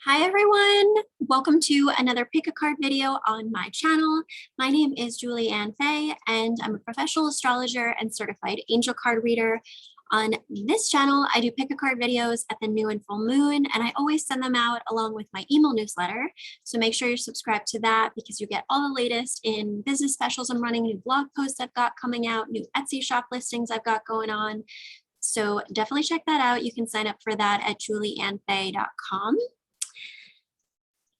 Hi everyone, welcome to another pick a card video on my channel. My name is Julie Ann Fay and I'm a professional astrologer and certified angel card reader. On this channel, I do pick a card videos at the new and full moon, and I always send them out along with my email newsletter. So make sure you're subscribed to that because you get all the latest in business specials I'm running, new blog posts I've got coming out, new Etsy shop listings I've got going on. So definitely check that out. You can sign up for that at julieannfay.com.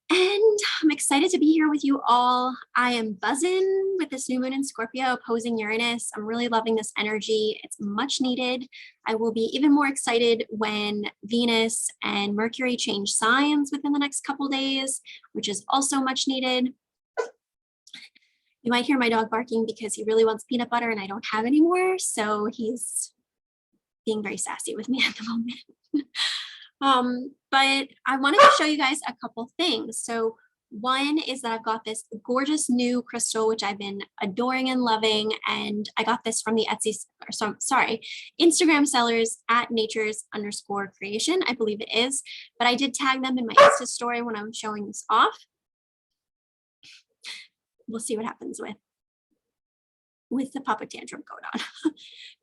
And I'm excited to be here with you all. I am buzzing with this new moon in Scorpio opposing Uranus. I'm really loving this energy. It's much needed. I will be even more excited when Venus and Mercury change signs within the next couple days, which is also much needed. You might hear my dog barking because he really wants peanut butter and I don't have any more. So he's being very sassy with me at the moment. But I wanted to show you guys a couple things. So one is that I've got this gorgeous new crystal, which I've been adoring and loving. And I got this from the Instagram sellers at natures_creation. I believe it is, but I did tag them in my Insta story when I'm showing this off. We'll see what happens with the puppet tantrum going on.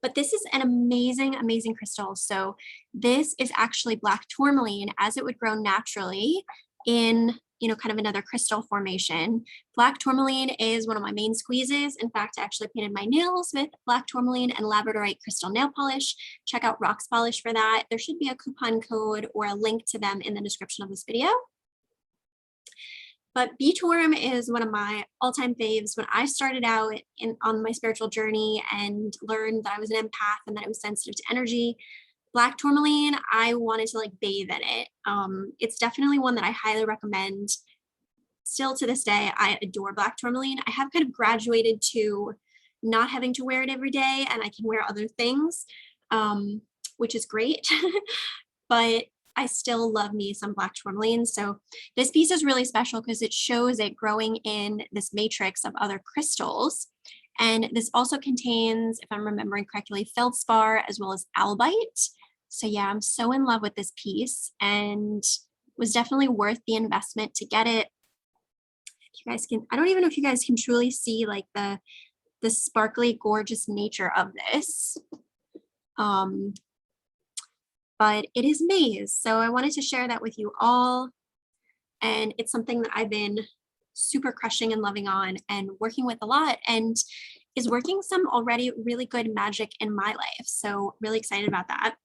But this is an amazing, amazing crystal. So this is actually black tourmaline as it would grow naturally in, kind of another crystal formation. Black tourmaline is one of my main squeezes. In fact, I actually painted my nails with black tourmaline and labradorite crystal nail polish. Check out Roxx Polish for that. There should be a coupon code or a link to them in the description of this video. But B-Tourm is one of my all-time faves. When I started out on my spiritual journey and learned that I was an empath and that I was sensitive to energy, black tourmaline, I wanted to bathe in it. It's definitely one that I highly recommend. Still to this day, I adore black tourmaline. I have kind of graduated to not having to wear it every day, and I can wear other things, which is great. But I still love me some black tourmaline. So this piece is really special because it shows it growing in this matrix of other crystals. And this also contains, if I'm remembering correctly, feldspar as well as albite. So yeah, I'm so in love with this piece and was definitely worth the investment to get it. If you guys can, I don't even know if you guys can truly see the sparkly, gorgeous nature of this. But it is maize. So I wanted to share that with you all. And it's something that I've been super crushing and loving on and working with a lot, and is working some already really good magic in my life. So really excited about that.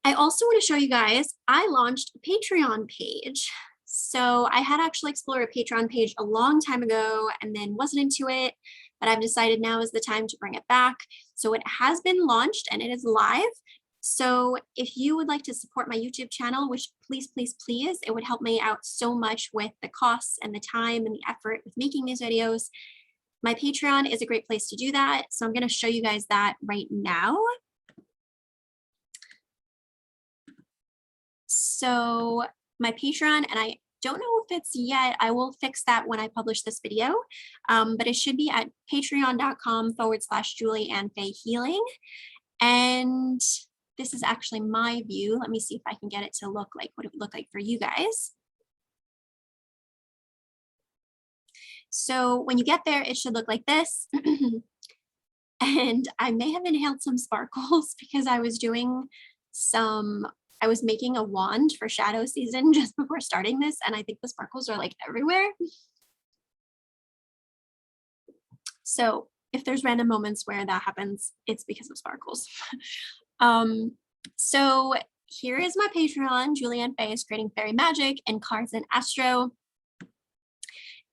I also want to show you guys, I launched a Patreon page. So I had actually explored a Patreon page a long time ago and then wasn't into it, but I've decided now is the time to bring it back. So it has been launched and it is live. So if you would like to support my YouTube channel, which please, please, please, it would help me out so much with the costs and the time and the effort with making these videos. My Patreon is a great place to do that. So I'm going to show you guys that right now. So my Patreon, and I don't know if it's yet, I will fix that when I publish this video, but it should be at patreon.com/JulieAnnFayHealing. And this is actually my view. Let me see if I can get it to look like what it would look like for you guys. So when you get there, it should look like this. And I may have inhaled some sparkles because I was making a wand for shadow season just before starting this. And I think the sparkles are everywhere. So if there's random moments where that happens, it's because of sparkles. So here is my Patreon. Julie Ann Fay is creating fairy magic and cards and astro.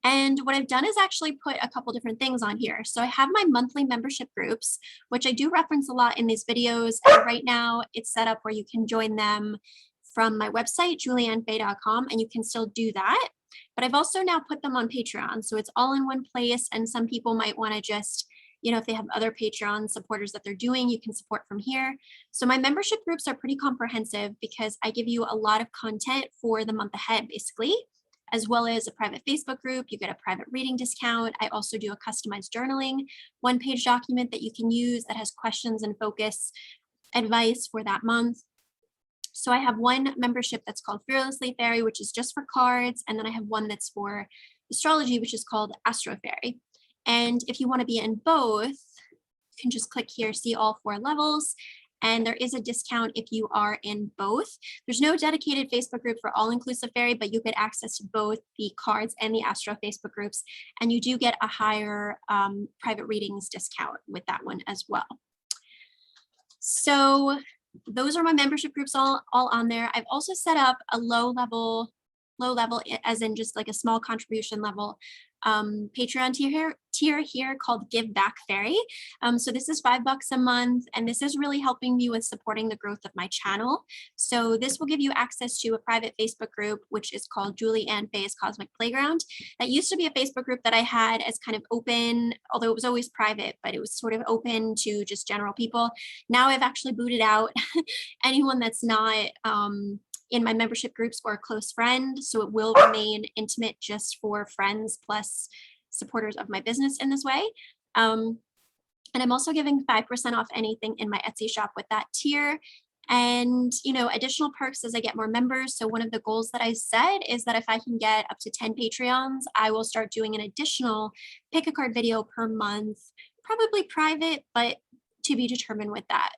And what I've done is actually put a couple different things on here. So I have my monthly membership groups, which I do reference a lot in these videos. And right now it's set up where you can join them from my website, julieannfay.com, and you can still do that. But I've also now put them on Patreon. So it's all in one place. And some people might want to just, if they have other Patreon supporters that they're doing, you can support from here. So my membership groups are pretty comprehensive because I give you a lot of content for the month ahead, basically, as well as a private Facebook group. You get a private reading discount. I also do a customized journaling one-page document that you can use that has questions and focus advice for that month. So I have one membership that's called Fearlessly Fairy, which is just for cards. And then I have one that's for astrology, which is called Astro Fairy. And if you want to be in both, you can just click here, see all 4 levels. And there is a discount if you are in both. There's no dedicated Facebook group for all-inclusive fairy, but you get access to both the cards and the Astro Facebook groups. And you do get a higher private readings discount with that one as well. So those are my membership groups all on there. I've also set up a low level as in just like a small contribution level Patreon tier here called Give Back Fairy. So this is $5 a month, and this is really helping me with supporting the growth of my channel. So this will give you access to a private Facebook group, which is called Julie Ann Faye's Cosmic Playground. That used to be a Facebook group that I had as kind of open, although it was always private, but it was sort of open to just general people. Now I've actually booted out anyone that's not in my membership groups or a close friend. So it will remain intimate just for friends plus supporters of my business in this way. And I'm also giving 5% off anything in my Etsy shop with that tier. And, you know, additional perks as I get more members. So one of the goals that I set is that if I can get up to 10 Patreons, I will start doing an additional pick a card video per month, probably private, but to be determined with that.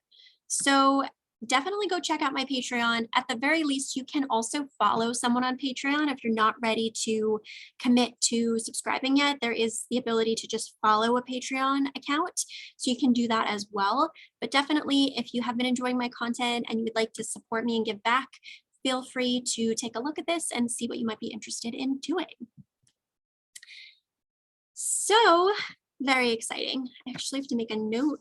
So definitely go check out my Patreon. At the very least, you can also follow someone on Patreon if you're not ready to commit to subscribing yet. There is the ability to just follow a Patreon account, so you can do that as well. But definitely, if you have been enjoying my content and you would like to support me and give back, feel free to take a look at this and see what you might be interested in doing. So, very exciting. I actually have to make a note.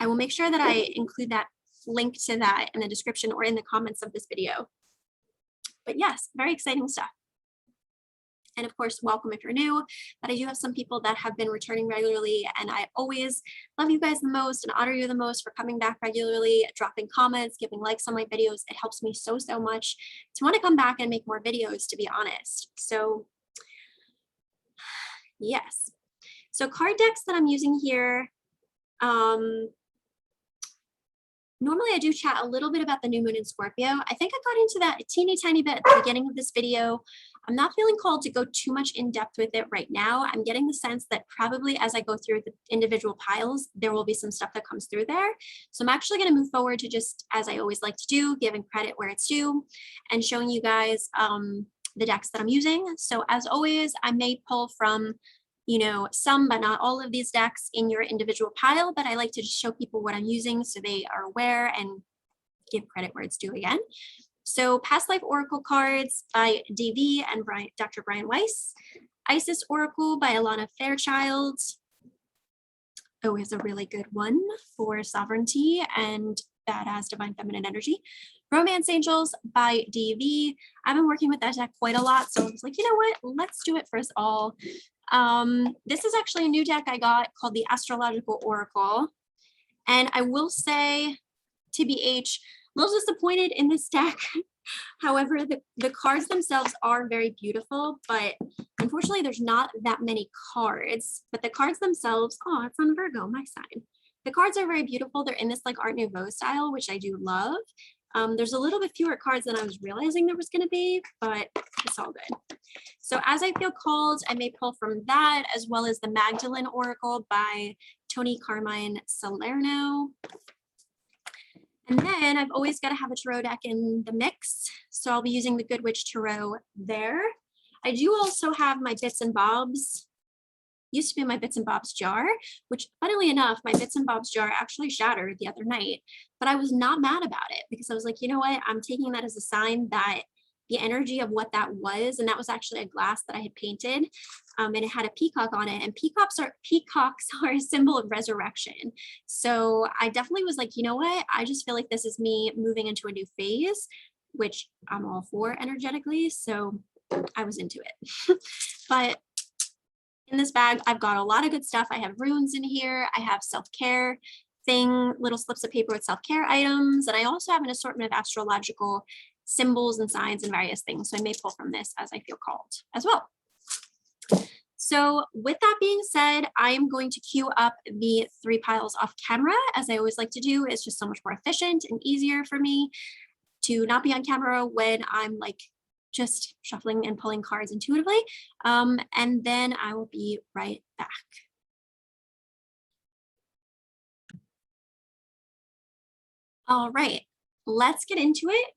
I will make sure that I include that link to that in the description or in the comments of this video. But yes, very exciting stuff. And of course, welcome if you're new, but I do have some people that have been returning regularly, and I always love you guys the most and honor you the most for coming back regularly, dropping comments, giving likes on my videos. It helps me so much to want to come back and make more videos, to be honest. So yes. So card decks that I'm using here, normally I do chat a little bit about the new moon in Scorpio. I think I got into that a teeny tiny bit at the beginning of this video. I'm not feeling called to go too much in depth with it right now. I'm getting the sense that probably as I go through the individual piles, there will be some stuff that comes through there. So I'm actually going to move forward to just, as I always like to do, giving credit where it's due and showing you guys the decks that I'm using. So as always, I may pull from, you know, some but not all of these decks in your individual pile, but I like to just show people what I'm using so they are aware and give credit where it's due again. So Past Life Oracle cards by DV and Dr. Brian Weiss. Isis Oracle by Alana Fairchild. Oh, is a really good one for sovereignty and badass divine feminine energy. Romance Angels by DV. I've been working with that deck quite a lot, so I was like, you know what, let's do it for us all. This is actually a new deck I got called the Astrological Oracle. And I will say, TBH, a little disappointed in this deck. However, the cards themselves are very beautiful, but unfortunately there's not that many cards. But the cards themselves, oh, it's on Virgo, my sign. The cards are very beautiful. They're in this like Art Nouveau style, which I do love. There's a little bit fewer cards than I was realizing there was going to be, but it's all good. So as I feel called, I may pull from that, as well as the Magdalene Oracle by Tony Carmine Salerno. And then I've always got to have a tarot deck in the mix. So I'll be using the Good Witch Tarot there. I do also have my Bits and Bobs. Used to be my Bits and Bobs jar, which funnily enough, my Bits and Bobs jar actually shattered the other night, but I was not mad about it because I was like, you know what? I'm taking that as a sign that the energy of what that was, and that was actually a glass that I had painted, and it had a peacock on it, and peacocks are a symbol of resurrection. So I definitely was like, you know what? I just feel like this is me moving into a new phase, which I'm all for energetically. So I was into it. But in this bag, I've got a lot of good stuff. I have runes in here. I have self-care little slips of paper with self-care items. And I also have an assortment of astrological symbols and signs and various things. So I may pull from this as I feel called as well. So with that being said, I am going to queue up the 3 piles off camera, as I always like to do. It's just so much more efficient and easier for me to not be on camera when I'm like just shuffling and pulling cards intuitively. And then I will be right back. All right, let's get into it.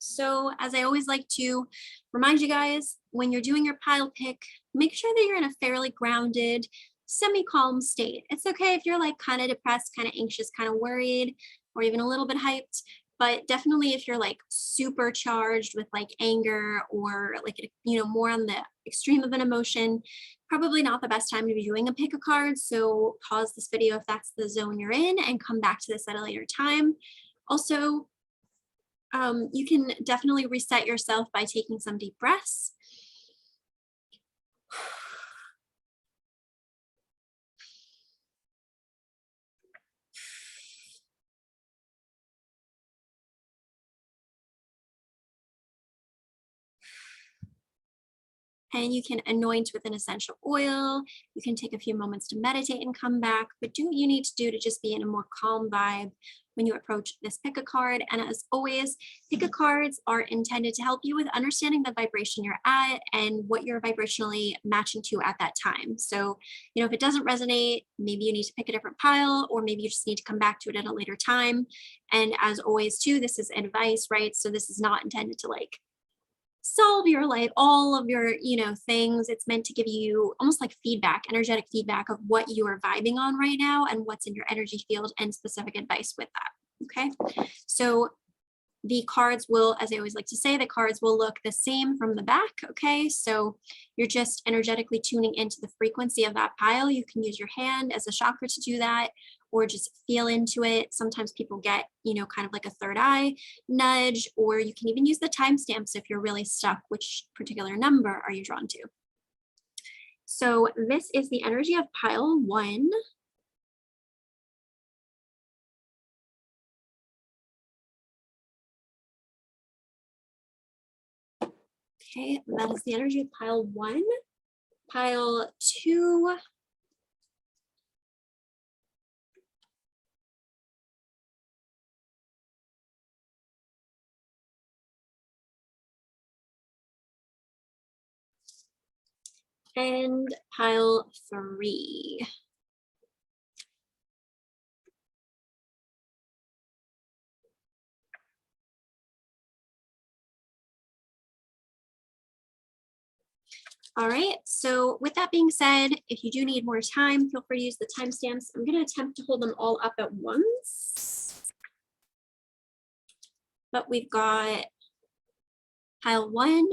So as I always like to remind you guys, when you're doing your pile pick, make sure that you're in a fairly grounded, semi-calm state. It's okay if you're like kind of depressed, kind of anxious, kind of worried, or even a little bit hyped. But definitely if you're like super charged with like anger or like, more on the extreme of an emotion, probably not the best time to be doing a pick of cards. So pause this video if that's the zone you're in and come back to this at a later time. Also, you can definitely reset yourself by taking some deep breaths. And you can anoint with an essential oil. You can take a few moments to meditate and come back, but do what you need to do to just be in a more calm vibe when you approach this pick a card. And as always, pick a cards are intended to help you with understanding the vibration you're at and what you're vibrationally matching to at that time. So, if it doesn't resonate, maybe you need to pick a different pile, or maybe you just need to come back to it at a later time. And as always too, this is advice, right? So this is not intended to like solve your life, all of your, things. It's meant to give you almost like feedback, energetic feedback of what you are vibing on right now and what's in your energy field, and specific advice with that. Okay. So the cards will, as I always like to say, the cards will look the same from the back. Okay. So you're just energetically tuning into the frequency of that pile. You can use your hand as a chakra to do that, or just feel into it. Sometimes people get, kind of like a third eye nudge, or you can even use the timestamps if you're really stuck. Which particular number are you drawn to? So this is the energy of pile 1. Okay, that is the energy of pile 1. Pile 2. And pile 3. All right, so with that being said, if you do need more time, feel free to use the timestamps. I'm going to attempt to hold them all up at once. But we've got pile 1,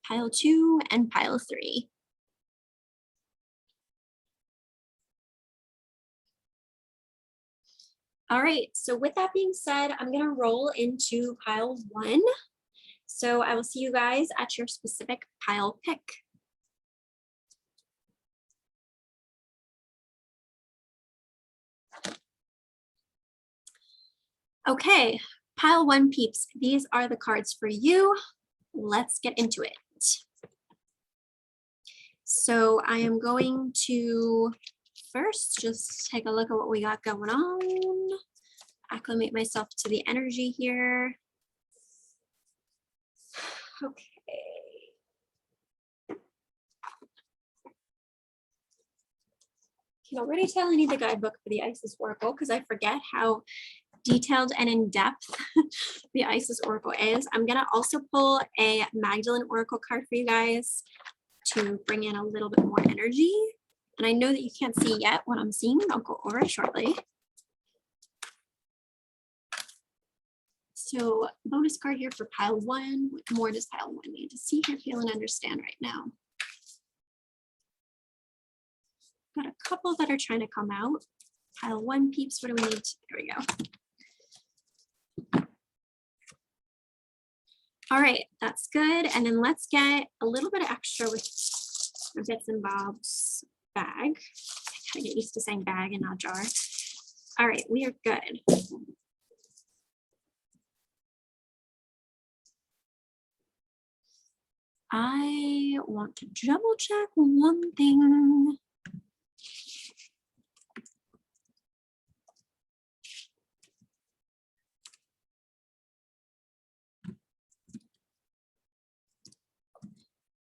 pile 2, and pile 3. All right, so with that being said, I'm going to roll into pile 1. So I will see you guys at your specific pile pick. Okay, pile 1 peeps, these are the cards for you. Let's get into it. So I am going to first just take a look at what we got going on, acclimate myself to the energy here. Okay. I can already tell I need the guidebook for the Isis Oracle because I forget how detailed and in-depth the Isis Oracle is. I'm going to also pull a Magdalene Oracle card for you guys to bring in a little bit more energy. And I know that you can't see yet what I'm seeing. I'll go over it shortly. So bonus card here for pile 1. What more does pile 1 need to see, hear, feel, and understand right now? Got a couple that are trying to come out. Pile 1 peeps, what do we need? There we go. All right, that's good. And then let's get a little bit of extra with our bits and bobs bag. I gotta get used to saying bag and not jar. All right, we are good. I want to double check one thing.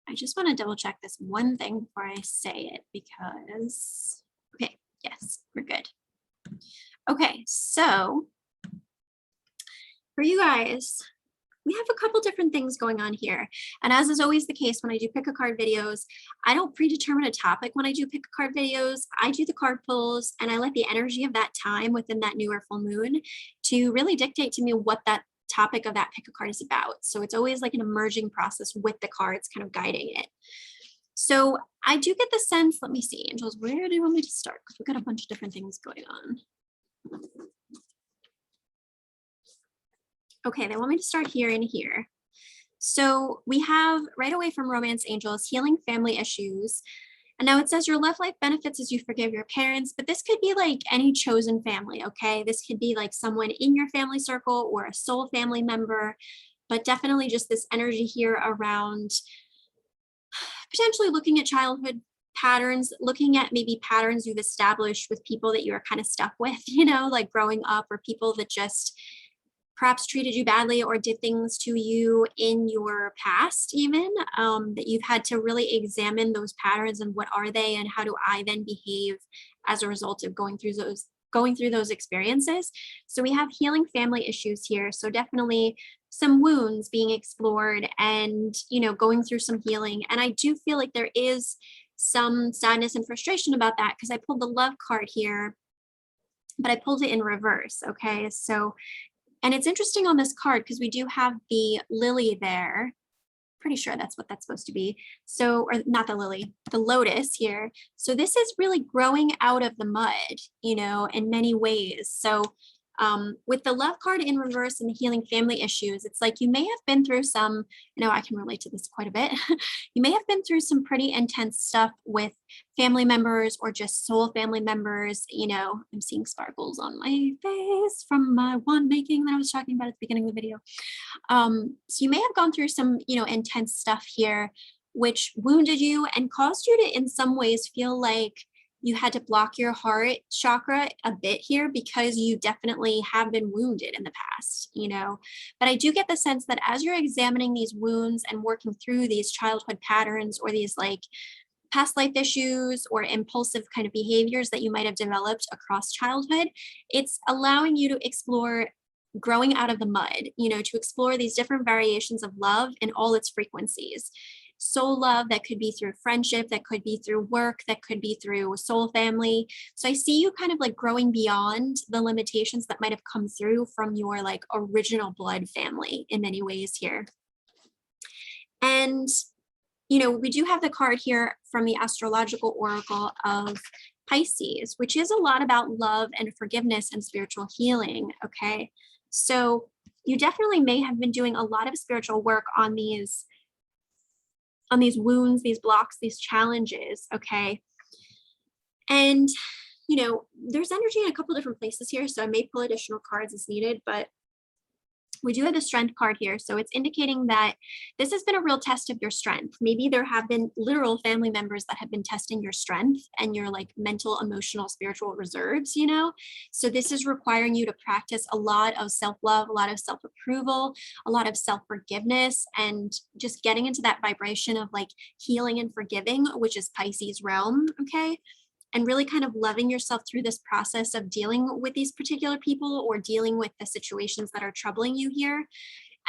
I just want to double check this one thing before I say it because, okay, yes, we're good. Okay, so for you guys, we have a couple different things going on here. And as is always the case when I do pick a card videos, I don't predetermine a topic when I do pick a card videos. I do the card pulls and I let the energy of that time within that new or full moon to really dictate to me what that topic of that pick a card is about. So it's always like an emerging process with the cards kind of guiding it. So I do get the sense, let me see, angels, where do you want me to start? Because we've got a bunch of different things going on. Okay, they want me to start here and here. So we have right away from Romance Angels, healing family issues. And now it says your love life benefits as you forgive your parents, but this could be like any chosen family, okay? This could be like someone in your family circle or a soul family member, but definitely just this energy here around potentially looking at childhood patterns, looking at maybe patterns you've established with people that you are kind of stuck with, you know, like growing up, or people that just perhaps treated you badly or did things to you in your past even, that you've had to really examine those patterns and what are they and how do I then behave as a result of going through those experiences. So we have healing family issues here. So definitely some wounds being explored and, you know, going through some healing. And I do feel like there is some sadness and frustration about that because I pulled the love card here, but I pulled it in reverse. Okay. So, and it's interesting on this card because we do have the lily there. Pretty sure that's what that's supposed to be. So, or not the lily, the lotus here. So this is really growing out of the mud, you know, in many ways. So with the love card in reverse and the healing family issues, it's like you may have been through some, you know, I can relate to this quite a bit. You may have been through some pretty intense stuff with family members or just soul family members. You know, I'm seeing sparkles on my face from my wand making that I was talking about at the beginning of the video. So you may have gone through some, you know, intense stuff here, which wounded you and caused you to, in some ways, feel like you had to block your heart chakra a bit here because you definitely have been wounded in the past, you know. But I do get the sense that as you're examining these wounds and working through these childhood patterns or these like past life issues or impulsive kind of behaviors that you might have developed across childhood, it's allowing you to explore growing out of the mud, you know, to explore these different variations of love in all its frequencies. Soul love that could be through friendship, that could be through work, that could be through soul family. So I see you kind of like growing beyond the limitations that might have come through from your like original blood family in many ways here. And, you know, we do have the card here from the astrological oracle of Pisces, which is a lot about love and forgiveness and spiritual healing. Okay. So you definitely may have been doing a lot of spiritual work on these wounds, these blocks, these challenges. Okay. And, you know, there's energy in a couple different places here. So I may pull additional cards as needed, but we do have the strength card here. So it's indicating that this has been a real test of your strength. Maybe there have been literal family members that have been testing your strength and your like mental, emotional, spiritual reserves, you know? So this is requiring you to practice a lot of self-love, a lot of self-approval, a lot of self-forgiveness, and just getting into that vibration of like healing and forgiving, which is Pisces realm, okay? And really kind of loving yourself through this process of dealing with these particular people or dealing with the situations that are troubling you here.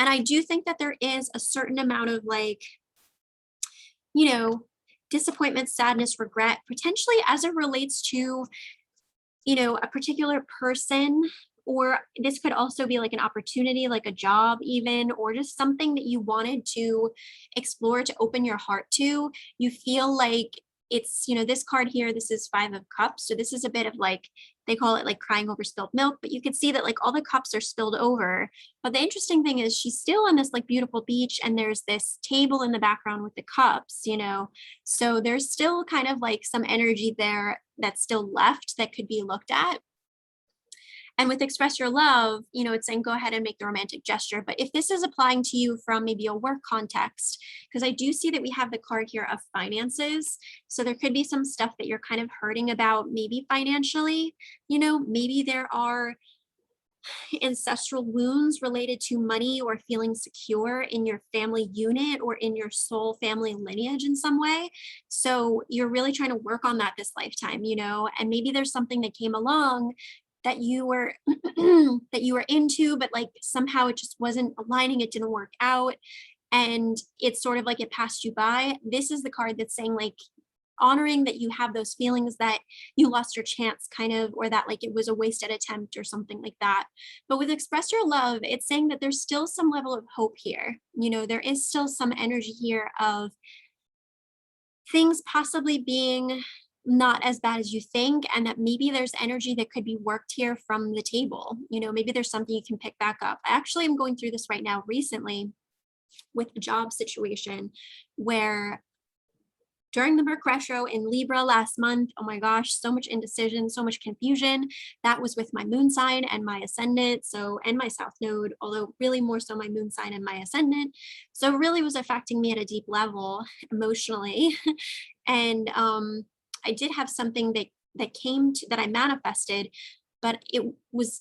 And I do think that there is a certain amount of like, you know, disappointment, sadness, regret, potentially as it relates to, you know, a particular person, or this could also be like an opportunity, like a job even, or just something that you wanted to explore, to open your heart to. You feel like it's, you know, this card here, this is 5 of Cups. So this is a bit of like, they call it like crying over spilled milk, but you can see that like all the cups are spilled over. But the interesting thing is she's still on this like beautiful beach and there's this table in the background with the cups, you know, so there's still kind of like some energy there that's still left that could be looked at. And with express your love, you know, it's saying go ahead and make the romantic gesture. But if this is applying to you from maybe a work context, because I do see that we have the card here of finances. So there could be some stuff that you're kind of hurting about, maybe financially, you know, maybe there are ancestral wounds related to money or feeling secure in your family unit or in your soul family lineage in some way. So you're really trying to work on that this lifetime, you know, and maybe there's something that came along that you were that you were into, but like somehow it just wasn't aligning, it didn't work out, and it's sort of like it passed you by. This is the card that's saying like honoring that you have those feelings that you lost your chance kind of, or that like it was a wasted attempt or something like that. But with express your love, it's saying that there's still some level of hope here. You know, there is still some energy here of things possibly being not as bad as you think, and that maybe there's energy that could be worked here from the table. You know, maybe there's something you can pick back up. I actually am going through this right now recently with a job situation where during the Mercretio in Libra last month, oh my gosh, so much indecision, so much confusion. That was with my moon sign and my ascendant, so, and my south node, although really more so my moon sign and my ascendant. So it really was affecting me at a deep level emotionally. And I did have something that came to that I manifested, but it was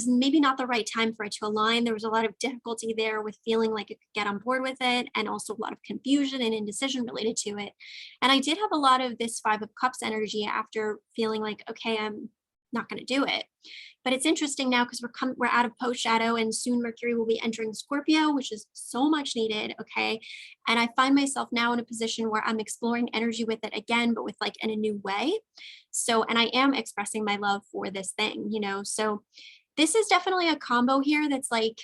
maybe not the right time for it to align. There was a lot of difficulty there with feeling like I could get on board with it, and also a lot of confusion and indecision related to it. And I did have a lot of this Five of Cups energy after feeling like, okay, I'm not going to do it. But it's interesting now because we're out of post shadow, and soon Mercury will be entering Scorpio, which is so much needed. Okay. And I find myself now in a position where I'm exploring energy with it again, but with like in a new way. So, and I am expressing my love for this thing, you know. So this is definitely a combo here that's like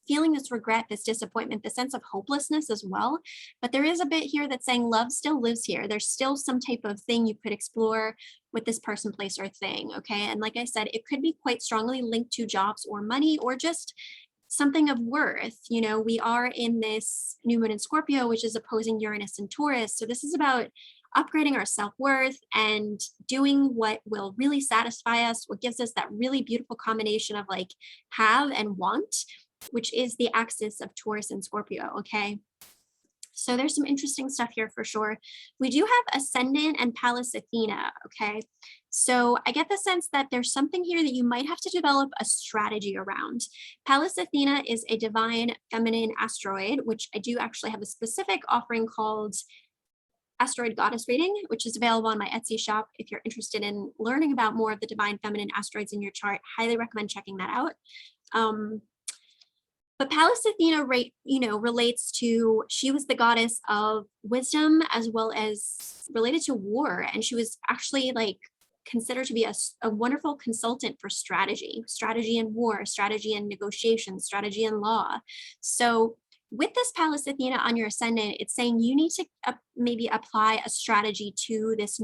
feeling this regret, this disappointment, the sense of hopelessness as well. But there is a bit here that's saying love still lives here. There's still some type of thing you could explore with this person, place, or thing. Okay. And like I said, it could be quite strongly linked to jobs or money or just something of worth. You know, we are in this new moon in Scorpio, which is opposing Uranus and Taurus. So this is about upgrading our self-worth and doing what will really satisfy us, what gives us that really beautiful combination of like have and want, which is the axis of Taurus and Scorpio. Okay. So there's some interesting stuff here for sure. We do have Ascendant and Pallas Athena. Okay. So I get the sense that there's something here that you might have to develop a strategy around. Pallas Athena is a divine feminine asteroid, which I do actually have a specific offering called Asteroid Goddess Reading, which is available on my Etsy shop. If you're interested in learning about more of the divine feminine asteroids in your chart, highly recommend checking that out. But Pallas Athena, relates to, she was the goddess of wisdom as well as related to war. And she was actually like considered to be a wonderful consultant for strategy in war, strategy in negotiation, strategy in law. So with this Pallas Athena on your ascendant, it's saying you need to maybe apply a strategy to this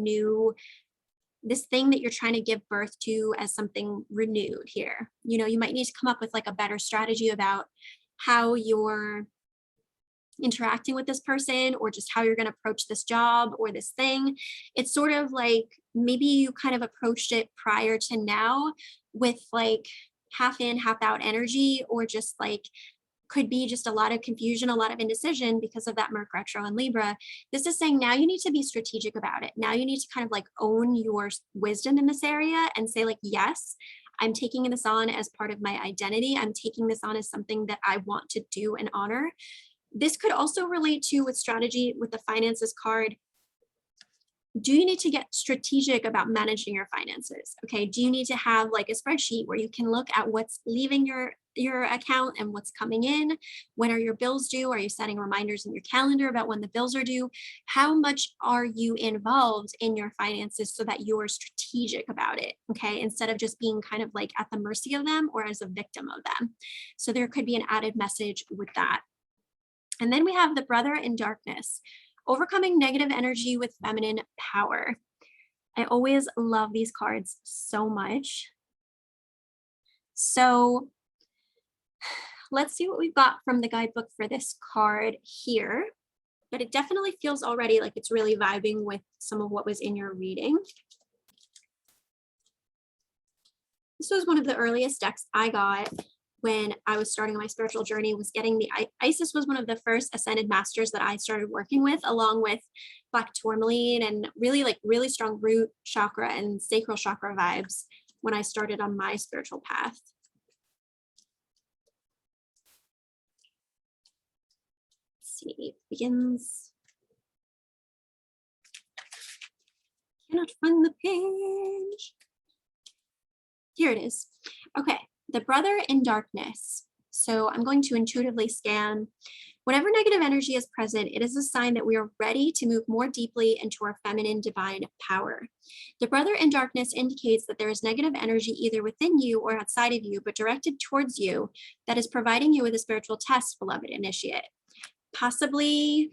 thing that you're trying to give birth to as something renewed here. You know, you might need to come up with like a better strategy about how you're interacting with this person, or just how you're going to approach this job or this thing. It's sort of like maybe you kind of approached it prior to now with like half in, half out energy, or just like could be just a lot of confusion, a lot of indecision because of that Merc retro in Libra. This is saying now you need to be strategic about it. Now you need to kind of like own your wisdom in this area and say like, yes, I'm taking this on as part of my identity. I'm taking this on as something that I want to do and honor. This could also relate to with strategy with the finances card. Do you need to get strategic about managing your finances? Okay. Do you need to have like a spreadsheet where you can look at what's leaving your account and what's coming in? When are your bills due? Are you setting reminders in your calendar about when the bills are due? How much are you involved in your finances so that you're strategic about it? Okay. Instead of just being kind of like at the mercy of them or as a victim of them. So there could be an added message with that. And then we have the Brother in Darkness. Overcoming negative energy with feminine power. I always love these cards so much. So let's see what we've got from the guidebook for this card here. But it definitely feels already like it's really vibing with some of what was in your reading. This was one of the earliest decks I got when I was starting my spiritual journey, was getting the Isis was one of the first ascended masters that I started working with, along with black tourmaline and really strong root chakra and sacral chakra vibes when I started on my spiritual path. Let's see, it begins. Cannot find the page. Here it is. Okay, the brother in darkness. So I'm going to intuitively scan. Whenever negative energy is present, it is a sign that we are ready to move more deeply into our feminine divine power. The brother in darkness indicates that there is negative energy either within you or outside of you, but directed towards you, that is providing you with a spiritual test, beloved initiate. Possibly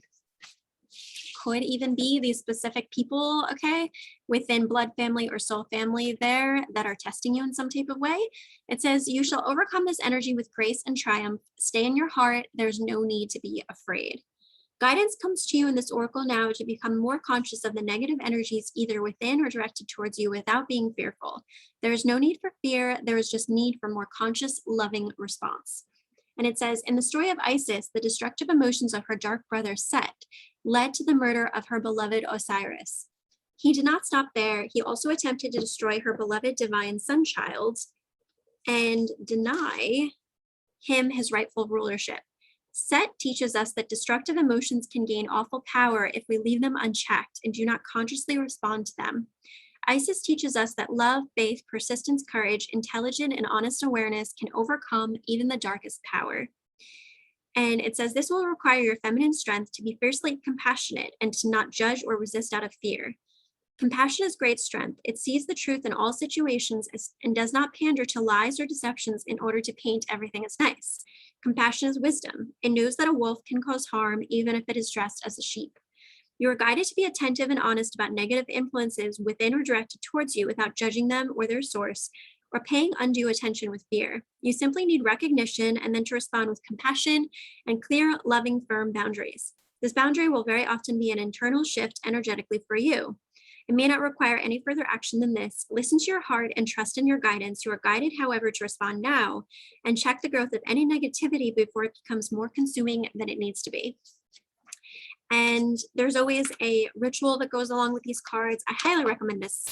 could even be these specific people, okay, within blood family or soul family there that are testing you in some type of way. It says, you shall overcome this energy with grace and triumph. Stay in your heart. There's no need to be afraid. Guidance comes to you in this oracle now to become more conscious of the negative energies either within or directed towards you without being fearful. There is no need for fear. There is just need for more conscious, loving response. And it says, in the story of Isis, the destructive emotions of her dark brother Set led to the murder of her beloved Osiris. He did not stop there. He also attempted to destroy her beloved divine son child and deny him his rightful rulership. Set teaches us that destructive emotions can gain awful power if we leave them unchecked and do not consciously respond to them. Isis teaches us that love, faith, persistence, courage, intelligent and honest awareness can overcome even the darkest power. And it says this will require your feminine strength to be fiercely compassionate and to not judge or resist out of fear. Compassion is great strength. It sees the truth in all situations and does not pander to lies or deceptions in order to paint everything as nice. Compassion is wisdom. It knows that a wolf can cause harm even if it is dressed as a sheep. You are guided to be attentive and honest about negative influences within or directed towards you without judging them or their source, or paying undue attention with fear. You simply need recognition and then to respond with compassion and clear, loving, firm boundaries. This boundary will very often be an internal shift energetically for you. It may not require any further action than this. Listen to your heart and trust in your guidance. You are guided, however, to respond now and check the growth of any negativity before it becomes more consuming than it needs to be. And there's always a ritual that goes along with these cards. I highly recommend this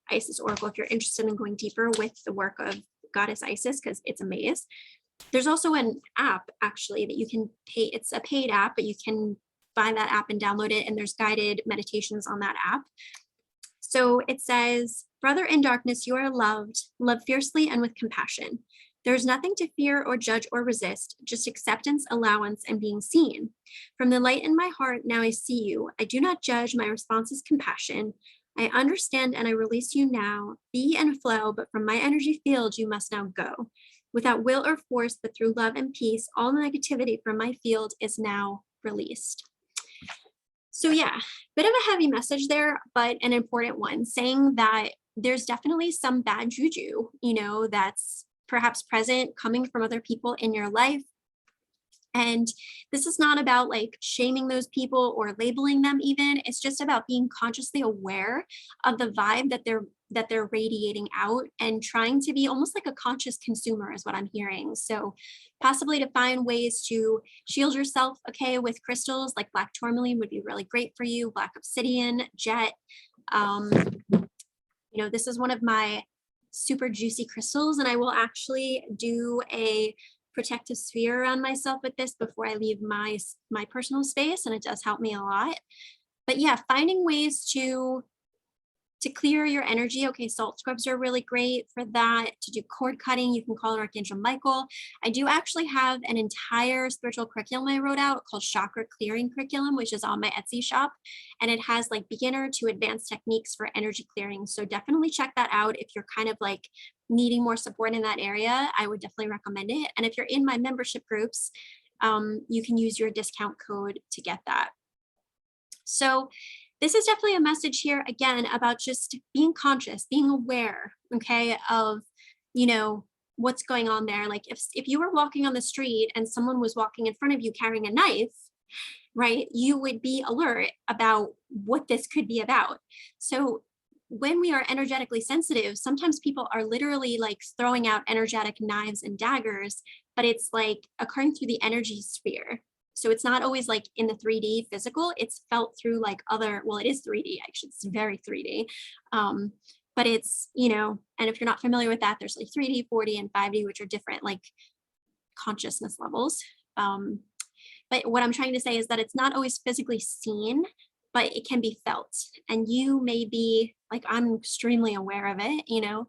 Isis Oracle if you're interested in going deeper with the work of Goddess Isis, because it's a maze. There's also an app actually that you can pay. It's a paid app, but you can buy that app and download it, and there's guided meditations on that app. So it says, brother in darkness, you are loved, love fiercely and with compassion. There is nothing to fear or judge or resist, just acceptance, allowance, and being seen. From the light in my heart, now I see you. I do not judge. My response is compassion. I understand and I release you now. Be and flow, but from my energy field, you must now go. Without will or force, but through love and peace, all negativity from my field is now released. So yeah, bit of a heavy message there, but an important one, saying that there's definitely some bad juju, that's perhaps present coming from other people in your life. And this is not about like shaming those people or labeling them even. It's just about being consciously aware of the vibe that they're radiating out and trying to be almost like a conscious consumer is what I'm hearing. So possibly to find ways to shield yourself, okay, with crystals like black tourmaline would be really great for you, black obsidian, jet. This is one of my super juicy crystals, and I will actually do a protective sphere around myself with this before I leave my personal space, and it does help me a lot. But yeah, finding ways to clear your energy. Okay, salt scrubs are really great for that. To do cord cutting, you can call Archangel Michael. I do actually have an entire spiritual curriculum I wrote out called Chakra Clearing Curriculum, which is on my Etsy shop. And it has like beginner to advanced techniques for energy clearing. So definitely check that out if you're kind of like needing more support in that area. I would definitely recommend it. And if you're in my membership groups, you can use your discount code to get that. So this is definitely a message here, again, about just being conscious, being aware, okay, of, what's going on there. Like if you were walking on the street and someone was walking in front of you carrying a knife, right, you would be alert about what this could be about. So when we are energetically sensitive, sometimes people are literally like throwing out energetic knives and daggers, but it's like occurring through the energy sphere. So it's not always like in the 3D physical, it's felt through like other, well, it is 3D, actually, it's very 3D. But it's, you know, and if you're not familiar with that, there's like 3D, 4D, and 5D, which are different like consciousness levels. But what I'm trying to say is that it's not always physically seen, but it can be felt. And you may be like, I'm extremely aware of it, you know?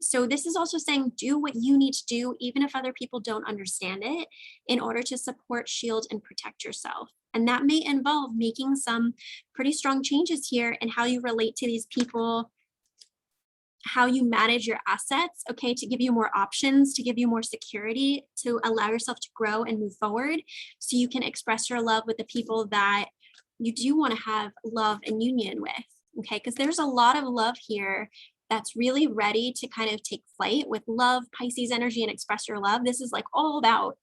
So this is also saying, do what you need to do, even if other people don't understand it, in order to support, shield, and protect yourself. And that may involve making some pretty strong changes here in how you relate to these people, how you manage your assets, okay, to give you more options, to give you more security, to allow yourself to grow and move forward so you can express your love with the people that you do want to have love and union with, okay? Because there's a lot of love here that's really ready to kind of take flight with love, Pisces energy, and express your love. This is like all about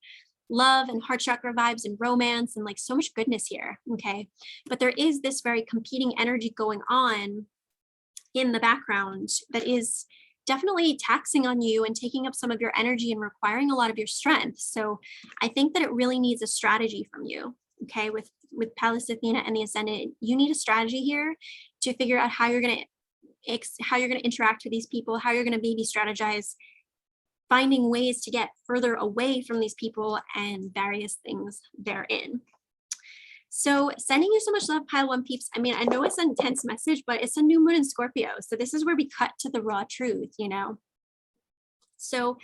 love and heart chakra vibes and romance and like so much goodness here, okay? But there is this very competing energy going on in the background that is definitely taxing on you and taking up some of your energy and requiring a lot of your strength. So I think that it really needs a strategy from you, okay? With Pallas Athena and the Ascendant, you need a strategy here to figure out how you're going to interact with these people, how you're going to maybe strategize, finding ways to get further away from these people and various things therein. So sending you so much love, pile one peeps. I mean, I know it's an intense message, but it's a new moon in Scorpio. So this is where we cut to the raw truth, you know? So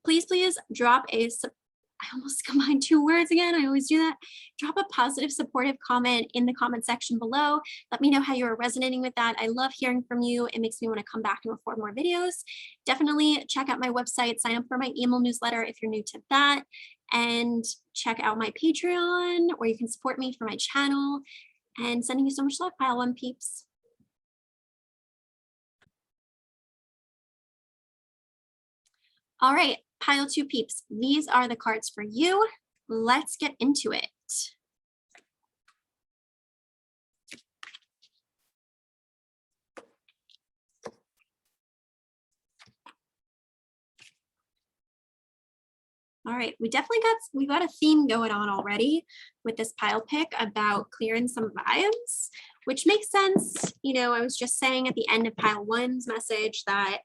please drop a, I almost combined two words again. I always do that. Drop a positive, supportive comment in the comment section below. Let me know how you are resonating with that. I love hearing from you. It makes me want to come back and record more videos. Definitely check out my website, sign up for my email newsletter if you're new to that, and check out my Patreon where you can support me for my channel. And sending you so much love, pile one peeps. All right, pile two peeps. These are the cards for you. Let's get into it. All right, we got a theme going on already with this pile pick about clearing some vibes, which makes sense. You know, I was just saying at the end of pile one's message that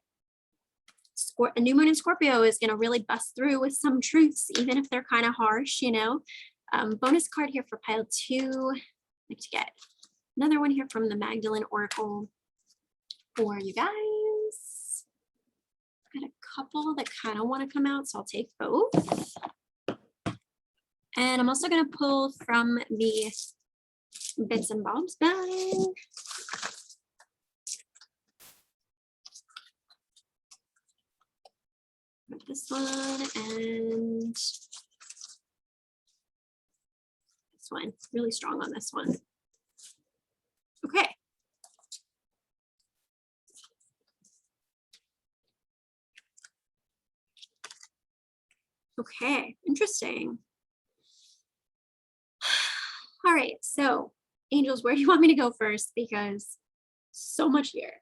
a new moon in Scorpio is going to really bust through with some truths, even if they're kind of harsh, you know. Bonus card here for pile two. I'd like to get another one here from the Magdalene Oracle for you guys. Got a couple that kind of want to come out, so I'll take both. And I'm also going to pull from the Bits and Bobs bag. This one and this one. Really strong on this one. Okay. Okay, interesting. All right, so angels, where do you want me to go first? Because so much here.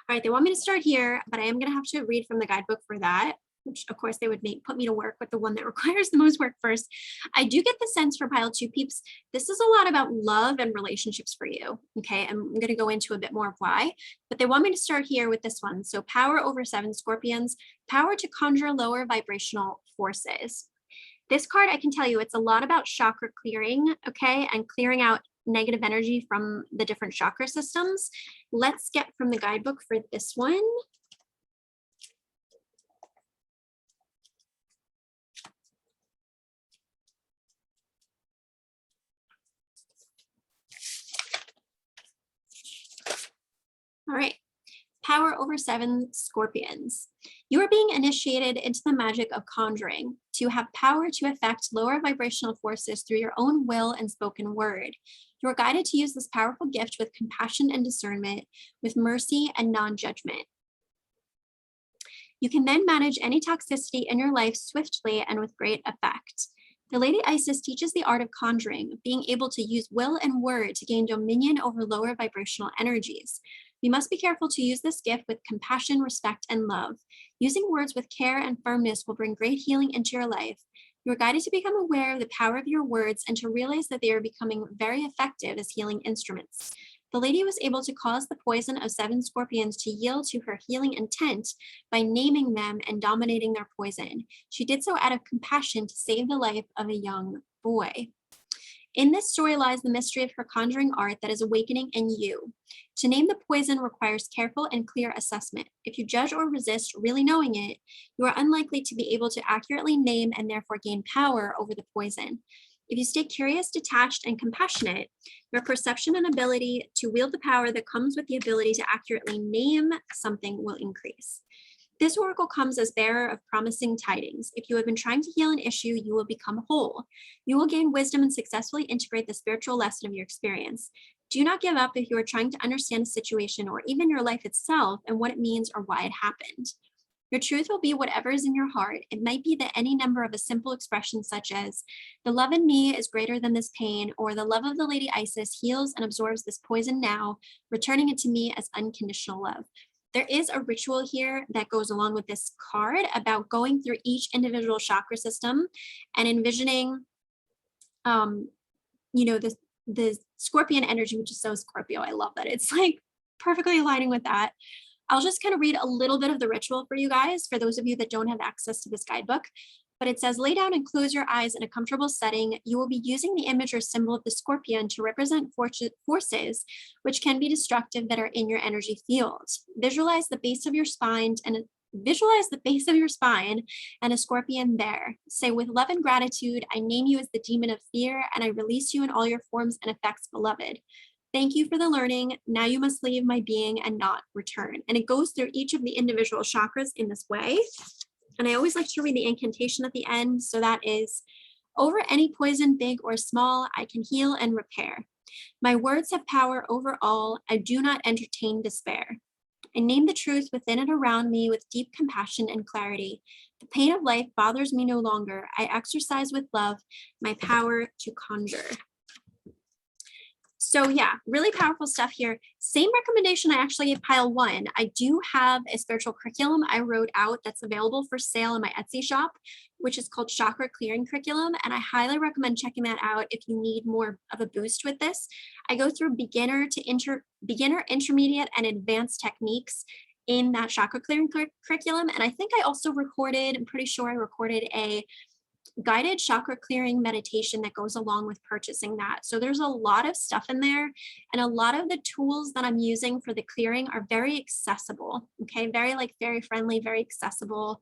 All right, they want me to start here, but I am gonna have to read from the guidebook for that, which of course they would put me to work with the one that requires the most work first. I do get the sense for pile two peeps, this is a lot about love and relationships for you, okay? I'm gonna go into a bit more of why, but they want me to start here with this one. So power over 7 Scorpions, power to conjure lower vibrational forces. This card, I can tell you, it's a lot about chakra clearing, okay? And clearing out negative energy from the different chakra systems. Let's get from the guidebook for this one. All right, power over 7 Scorpions. You are being initiated into the magic of conjuring to have power to affect lower vibrational forces through your own will and spoken word. You are guided to use this powerful gift with compassion and discernment, with mercy and non-judgment. You can then manage any toxicity in your life swiftly and with great effect. The Lady Isis teaches the art of conjuring, being able to use will and word to gain dominion over lower vibrational energies. We must be careful to use this gift with compassion, respect, and love. Using words with care and firmness will bring great healing into your life. You are guided to become aware of the power of your words and to realize that they are becoming very effective as healing instruments. The lady was able to cause the poison of 7 scorpions to yield to her healing intent by naming them and dominating their poison. She did so out of compassion to save the life of a young boy. In this story lies the mystery of her conjuring art that is awakening in you. To name the poison requires careful and clear assessment. If you judge or resist really knowing it, you are unlikely to be able to accurately name and therefore gain power over the poison. If you stay curious, detached, and compassionate, your perception and ability to wield the power that comes with the ability to accurately name something will increase. This oracle comes as bearer of promising tidings. If you have been trying to heal an issue, you will become whole. You will gain wisdom and successfully integrate the spiritual lesson of your experience. Do not give up if you are trying to understand a situation or even your life itself and what it means or why it happened. Your truth will be whatever is in your heart. It might be that any number of a simple expression such as, the love in me is greater than this pain, or the love of the Lady Isis heals and absorbs this poison now, returning it to me as unconditional love. There is a ritual here that goes along with this card about going through each individual chakra system and envisioning, the scorpion energy, which is so Scorpio. I love that. It's like perfectly aligning with that. I'll just kind of read a little bit of the ritual for you guys, for those of you that don't have access to this guidebook. But it says, lay down and close your eyes in a comfortable setting. You will be using the image or symbol of the scorpion to represent forces which can be destructive that are in your energy field. Visualize the base of your spine and a scorpion there. Say, with love and gratitude, I name you as the demon of fear, and I release you in all your forms and effects, beloved. Thank you for the learning. Now you must leave my being and not return. And it goes through each of the individual chakras in this way. And I always like to read the incantation at the end. So that is, over any poison, big or small, I can heal and repair. My words have power over all. I do not entertain despair. I name the truth within and around me with deep compassion and clarity. The pain of life bothers me no longer. I exercise with love my power to conjure. So yeah, really powerful stuff here. Same recommendation I actually gave pile 1. I do have a spiritual curriculum I wrote out that's available for sale in my Etsy shop, which is called Chakra Clearing Curriculum. And I highly recommend checking that out if you need more of a boost with this. I go through beginner, intermediate, and advanced techniques in that chakra clearing curriculum. And I think I also I'm pretty sure I recorded a guided chakra clearing meditation that goes along with purchasing that. So there's a lot of stuff in there, and a lot of the tools that I'm using for the clearing are very accessible. Okay, very friendly, very accessible.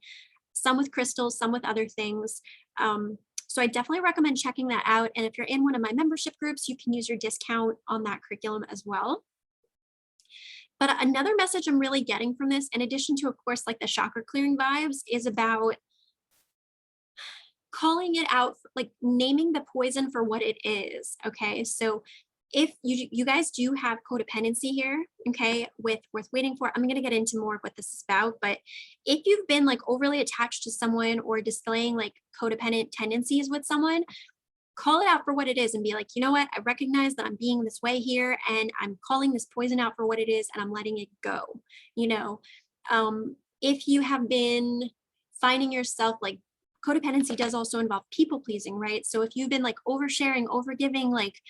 Some with crystals, some with other things. So I definitely recommend checking that out. And if you're in one of my membership groups, you can use your discount on that curriculum as well. But another message I'm really getting from this, in addition to, of course, like the chakra clearing vibes, is about calling it out, like naming the poison for what it is. Okay, so if you guys do have codependency here, okay, with worth waiting for, I'm going to get into more of what this is about, but if you've been like overly attached to someone or displaying like codependent tendencies with someone, call it out for what it is and be like, you know what, I recognize that I'm being this way here, and I'm calling this poison out for what it is, and I'm letting it go. If you have been finding yourself like, codependency does also involve people pleasing, right? So if you've been like oversharing, overgiving, like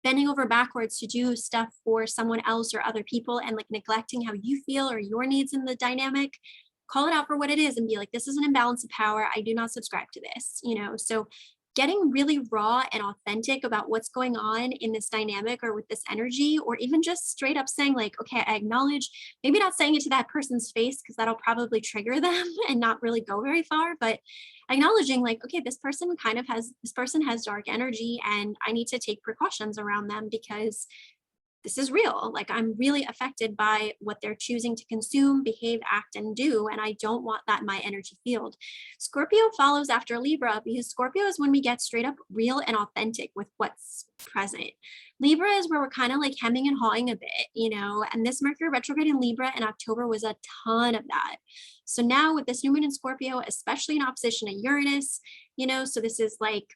bending over backwards to do stuff for someone else or other people, and like neglecting how you feel or your needs in the dynamic, call it out for what it is and be like, this is an imbalance of power. I do not subscribe to this, So getting really raw and authentic about what's going on in this dynamic or with this energy, or even just straight up saying like, okay, I acknowledge, maybe not saying it to that person's face because that'll probably trigger them and not really go very far, but acknowledging like, okay, this person has dark energy and I need to take precautions around them because this is real. Like, I'm really affected by what they're choosing to consume, behave, act, and do. And I don't want that in my energy field. Scorpio follows after Libra because Scorpio is when we get straight up real and authentic with what's present. Libra is where we're kind of like hemming and hawing a bit, and this Mercury retrograde in Libra in October was a ton of that. So now with this new moon in Scorpio, especially in opposition to Uranus, so this is like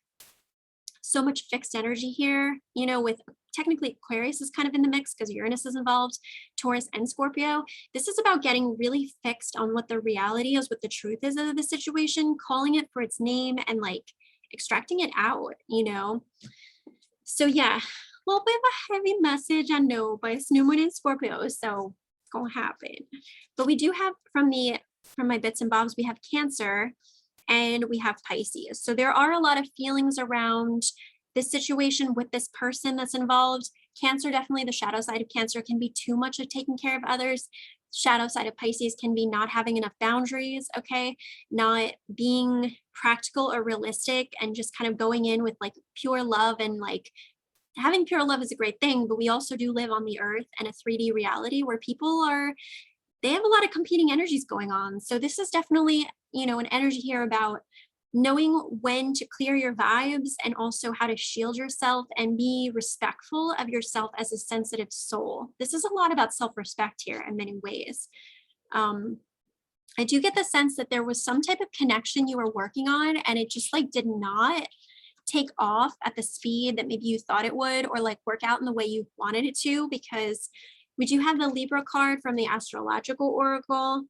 so much fixed energy here, you know, with technically Aquarius is kind of in the mix because Uranus is involved, Taurus and Scorpio. This is about getting really fixed on what the reality is, what the truth is of the situation, calling it for its name and like extracting it out, you know? So yeah, a little bit of a heavy message, I know, but it's new moon in Scorpio, so it's gonna happen. But we do have from my bits and bobs, we have Cancer and we have Pisces. So there are a lot of feelings around this situation with this person that's involved. Cancer, definitely the shadow side of Cancer can be too much of taking care of others. Shadow side of Pisces can be not having enough boundaries, okay? Not being practical or realistic and just kind of going in with like pure love, and like having pure love is a great thing, but we also do live on the earth and a 3D reality where they have a lot of competing energies going on. So this is definitely, you know, an energy here about knowing when to clear your vibes and also how to shield yourself and be respectful of yourself as a sensitive soul. This is a lot about self-respect here in many ways. I do get the sense that there was some type of connection you were working on and it just like did not take off at the speed that maybe you thought it would, or like work out in the way you wanted it to, because we do have the Libra card from the astrological oracle,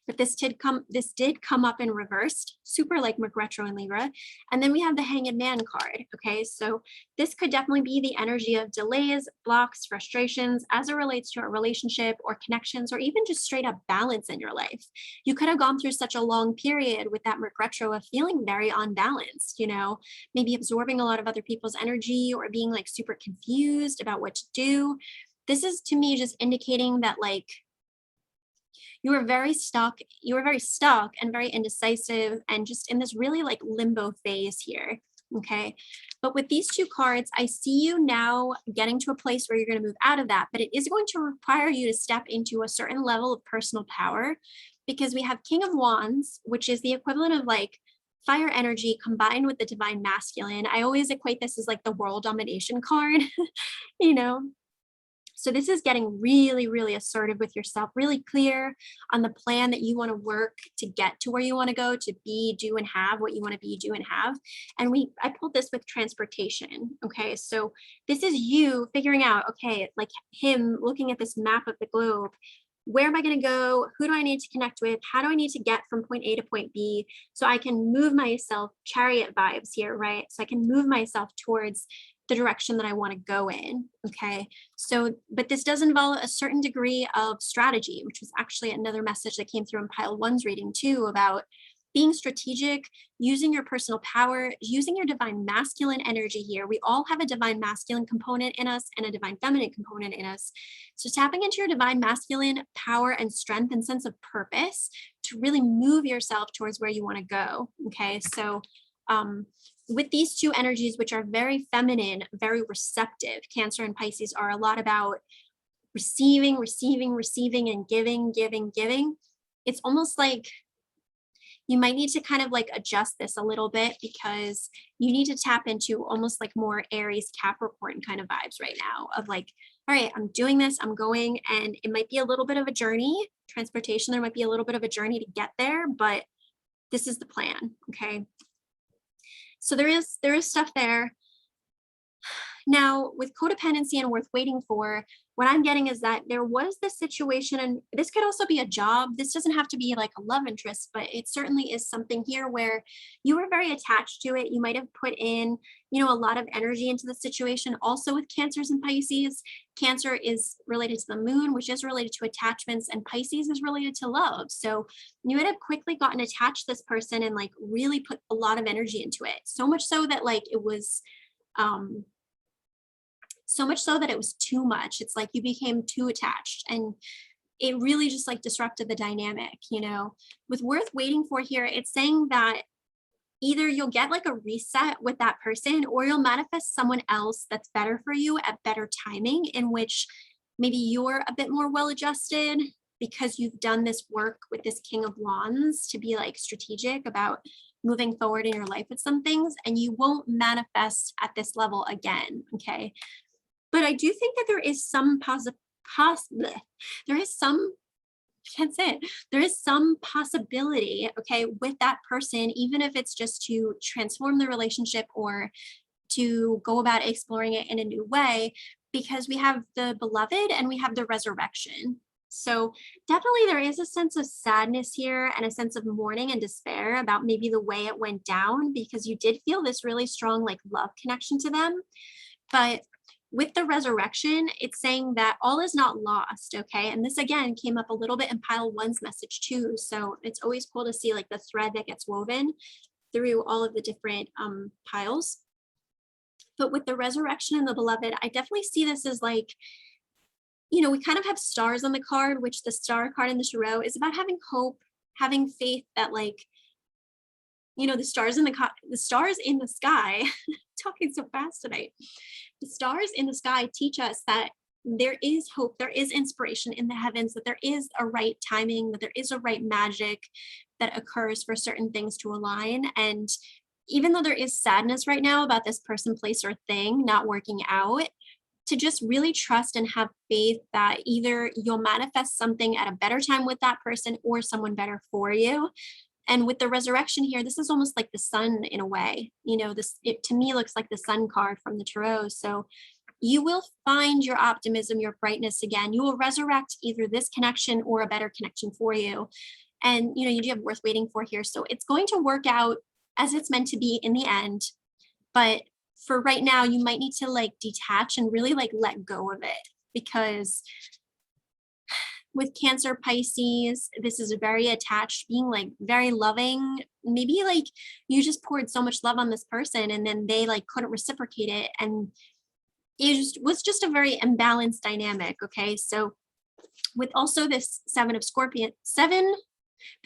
but this did come up in reversed, super like retro in Libra. And then we have the Hanged Man card. Okay, so this could definitely be the energy of delays, blocks, frustrations as it relates to a relationship or connections, or even just straight up balance in your life. You could have gone through such a long period with that retro of feeling very unbalanced, you know, maybe absorbing a lot of other people's energy or being like super confused about what to do. This is to me just indicating that like you were very stuck and very indecisive and just in this really like limbo phase here. Okay, but with these two cards, I see you now getting to a place where you're going to move out of that, but it is going to require you to step into a certain level of personal power, because we have King of Wands, which is the equivalent of like fire energy combined with the divine masculine. I always equate this as like the world domination card, you know. So this is getting really, really assertive with yourself, really clear on the plan that you want to work to get to where you want to go, to be, do, and have what you want to be, do, and have. And I pulled this with transportation. Okay, so this is you figuring out, okay, like him looking at this map of the globe. Where am I going to go? Who do I need to connect with? How do I need to get from point A to point B so I can move myself, chariot vibes here, right? So I can move myself towards the direction that I want to go in. Okay. So, but this does involve a certain degree of strategy, which was actually another message that came through in pile one's reading too, about being strategic, using your personal power, using your divine masculine energy here. We all have a divine masculine component in us and a divine feminine component in us. So tapping into your divine masculine power and strength and sense of purpose to really move yourself towards where you want to go. Okay. So, with these two energies, which are very feminine, very receptive, Cancer and Pisces are a lot about receiving, and giving. It's almost like you might need to kind of like adjust this a little bit, because you need to tap into almost like more Aries, Capricorn kind of vibes right now of like, all right, I'm doing this, I'm going, and it might be a little bit of a journey. Transportation, there might be a little bit of a journey to get there, but this is the plan. Okay. So there is stuff there. Now, with codependency and worth waiting for, what I'm getting is that there was this situation, and this could also be a job. This doesn't have to be like a love interest, but it certainly is something here where you were very attached to it. You might have put in, you know, a lot of energy into the situation. Also with Cancers and Pisces, Cancer is related to the moon, which is related to attachments, and Pisces is related to love. So you would have quickly gotten attached to this person and like really put a lot of energy into it. So much so that like it was, too much. It's like you became too attached, and it really just like disrupted the dynamic, you know. With worth waiting for here, it's saying that either you'll get like a reset with that person, or you'll manifest someone else that's better for you at better timing, in which maybe you're a bit more well adjusted because you've done this work with this King of Wands to be like strategic about moving forward in your life with some things, and you won't manifest at this level again. Okay. But I do think that there is some there is some possibility, okay, with that person, even if it's just to transform the relationship or to go about exploring it in a new way, because we have the beloved and we have the resurrection. So definitely there is a sense of sadness here and a sense of mourning and despair about maybe the way it went down, because you did feel this really strong like love connection to them. But with the resurrection, it's saying that all is not lost, okay? And this again came up a little bit in pile one's message too. So it's always cool to see like the thread that gets woven through all of the different piles. But with the resurrection and the beloved, I definitely see this as like, you know, we kind of have stars on the card, which the star card in the tarot is about having hope, having faith that like, you know, the stars in the sky, talking so fast tonight. The stars in the sky teach us that there is hope, there is inspiration in the heavens, that there is a right timing, that there is a right magic that occurs for certain things to align. And even though there is sadness right now about this person, place, or thing not working out, to just really trust and have faith that either you'll manifest something at a better time with that person or someone better for you. And with the resurrection here, this is almost like the sun in a way. You know, this, it to me looks like the sun card from the tarot. So you will find your optimism, your brightness again. You will resurrect either this connection or a better connection for you. And, you know, you do have worth waiting for here. So it's going to work out as it's meant to be in the end. But for right now, you might need to like detach and really like let go of it, because with Cancer, Pisces, this is very attached, being like very loving. Maybe like you just poured so much love on this person and then they like couldn't reciprocate it. And it just was just a very imbalanced dynamic. Okay. So with also this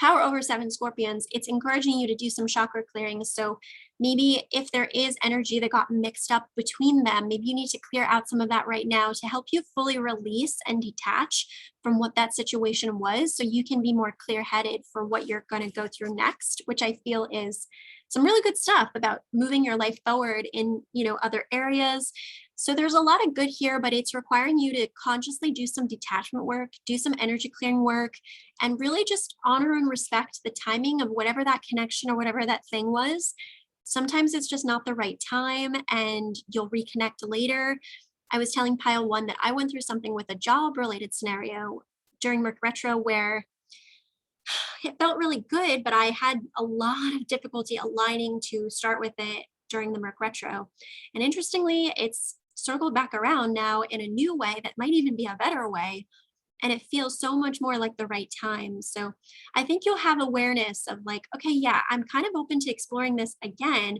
power over 7 scorpions, it's encouraging you to do some chakra clearing. So maybe if there is energy that got mixed up between them, maybe you need to clear out some of that right now to help you fully release and detach from what that situation was, so you can be more clear-headed for what you're going to go through next, which I feel is some really good stuff about moving your life forward in, you know, other areas. So there's a lot of good here, but it's requiring you to consciously do some detachment work, do some energy clearing work, and really just honor and respect the timing of whatever that connection or whatever that thing was. Sometimes it's just not the right time and you'll reconnect later. I was telling pile one that I went through something with a job related scenario during Merc Retro where it felt really good, but I had a lot of difficulty aligning to start with it during the Merc Retro. And interestingly, it's circled back around now in a new way that might even be a better way. And it feels so much more like the right time. So I think you'll have awareness of like, okay, yeah, I'm kind of open to exploring this again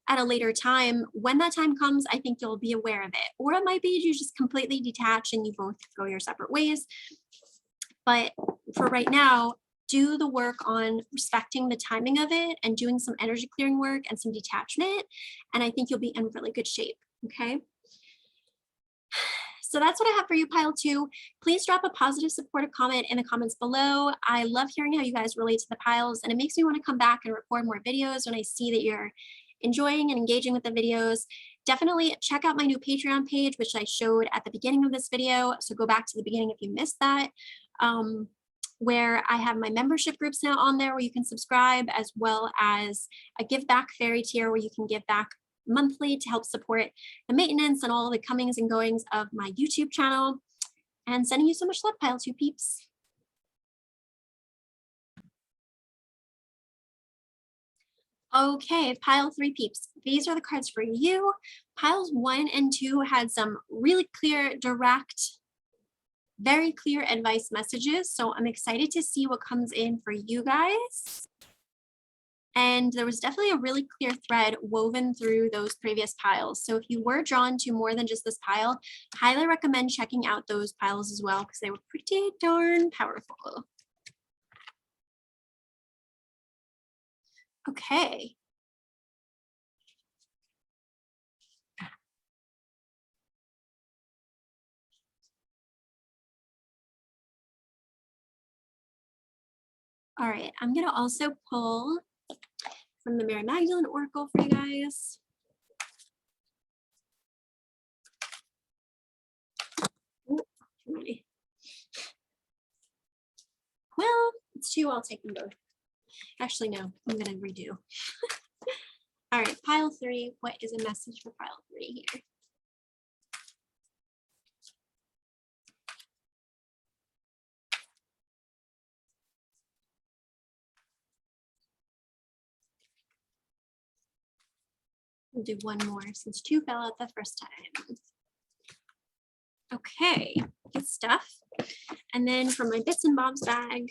at a later time. When that time comes, I think you'll be aware of it. Or it might be you just completely detach and you both go your separate ways. But for right now, do the work on respecting the timing of it and doing some energy clearing work and some detachment. And I think you'll be in really good shape. Okay. So that's what I have for you, pile two. Please drop a positive supportive comment in the comments below. I love hearing how you guys relate to the piles, and it makes me want to come back and record more videos when I see that you're enjoying and engaging with the videos. Definitely check out my new Patreon page, which I showed at the beginning of this video. So go back to the beginning if you missed that, where I have my membership groups now on there where you can subscribe, as well as a give back fairy tier where you can give back monthly to help support the maintenance and all the comings and goings of my YouTube channel. And sending you so much love, pile two peeps. Okay, pile three peeps. These are the cards for you. Piles 1 and 2 had some really clear, direct, very clear advice messages. So I'm excited to see what comes in for you guys. And there was definitely a really clear thread woven through those previous piles. So if you were drawn to more than just this pile, highly recommend checking out those piles as well, because they were pretty darn powerful. Okay. All right, I'm going to also pull from the Mary Magdalene Oracle for you guys. Ooh, too many. Well, it's 2, I'll take them both. Actually, no, I'm going to redo. All right, pile 3. What is a message for pile 3 here? We'll do one more since 2 fell out the first time. Okay, good stuff. And then from my bits and bobs bag,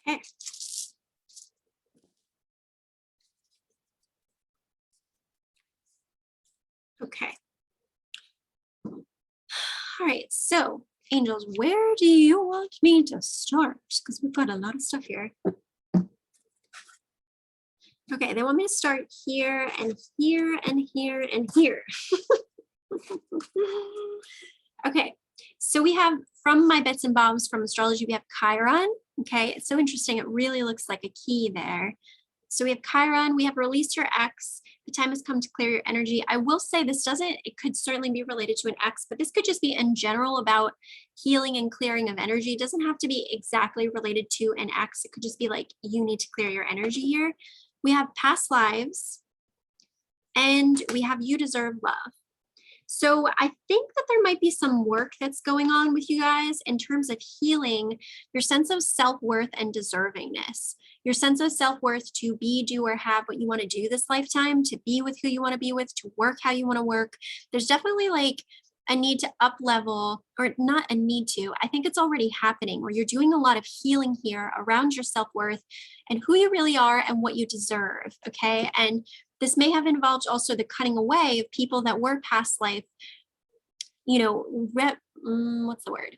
okay. Okay. All right, so angels, where do you want me to start? Because we've got a lot of stuff here. Okay, they want me to start here and here and here and here. Okay, so we have from my bits and bobs from astrology, we have Chiron. Okay, it's so interesting. It really looks like a key there. So we have Chiron, we have release your ex. The time has come to clear your energy. I will say this doesn't, it could certainly be related to an ex, but this could just be in general about healing and clearing of energy. It doesn't have to be exactly related to an ex. It could just be like, you need to clear your energy here. We have past lives and we have you deserve love. So I think that there might be some work that's going on with you guys in terms of healing your sense of self-worth and deservingness, your sense of self-worth to be, do, or have what you want to do this lifetime, to be with who you want to be with, to work how you want to work. There's definitely like a need to up level, or not a need to, I think it's already happening where you're doing a lot of healing here around your self-worth and who you really are and what you deserve. Okay. And this may have involved also the cutting away of people that were past life, you know, what's the word?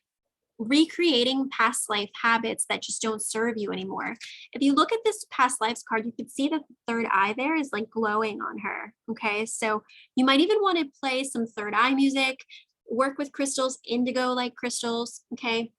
Recreating past life habits that just don't serve you anymore. If you look at this past lives card, you can see that the third eye there is like glowing on her. Okay, so you might even want to play some third eye music, work with crystals, indigo like crystals. Okay,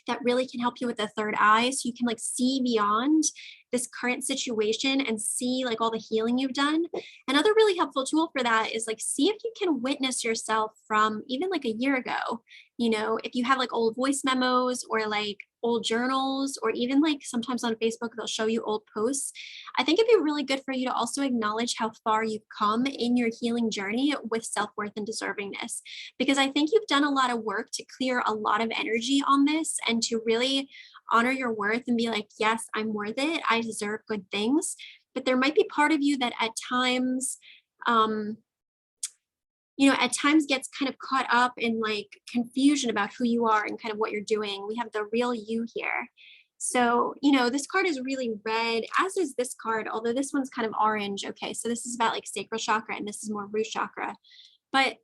that really can help you with the third eye, so you can like see beyond this current situation and see like all the healing you've done. Another really helpful tool for that is like, see if you can witness yourself from even like a year ago. You know, if you have like old voice memos or like old journals, or even like sometimes on Facebook, they'll show you old posts. I think it'd be really good for you to also acknowledge how far you've come in your healing journey with self-worth and deservingness, because I think you've done a lot of work to clear a lot of energy on this and to really honor your worth and be like, yes, I'm worth it. I deserve good things. But there might be part of you that at times, you know, at times gets kind of caught up in like confusion about who you are and kind of what you're doing. We have the real you here. So, you know, this card is really red, as is this card, although this one's kind of orange. Okay, so this is about like sacral chakra and this is more root chakra. But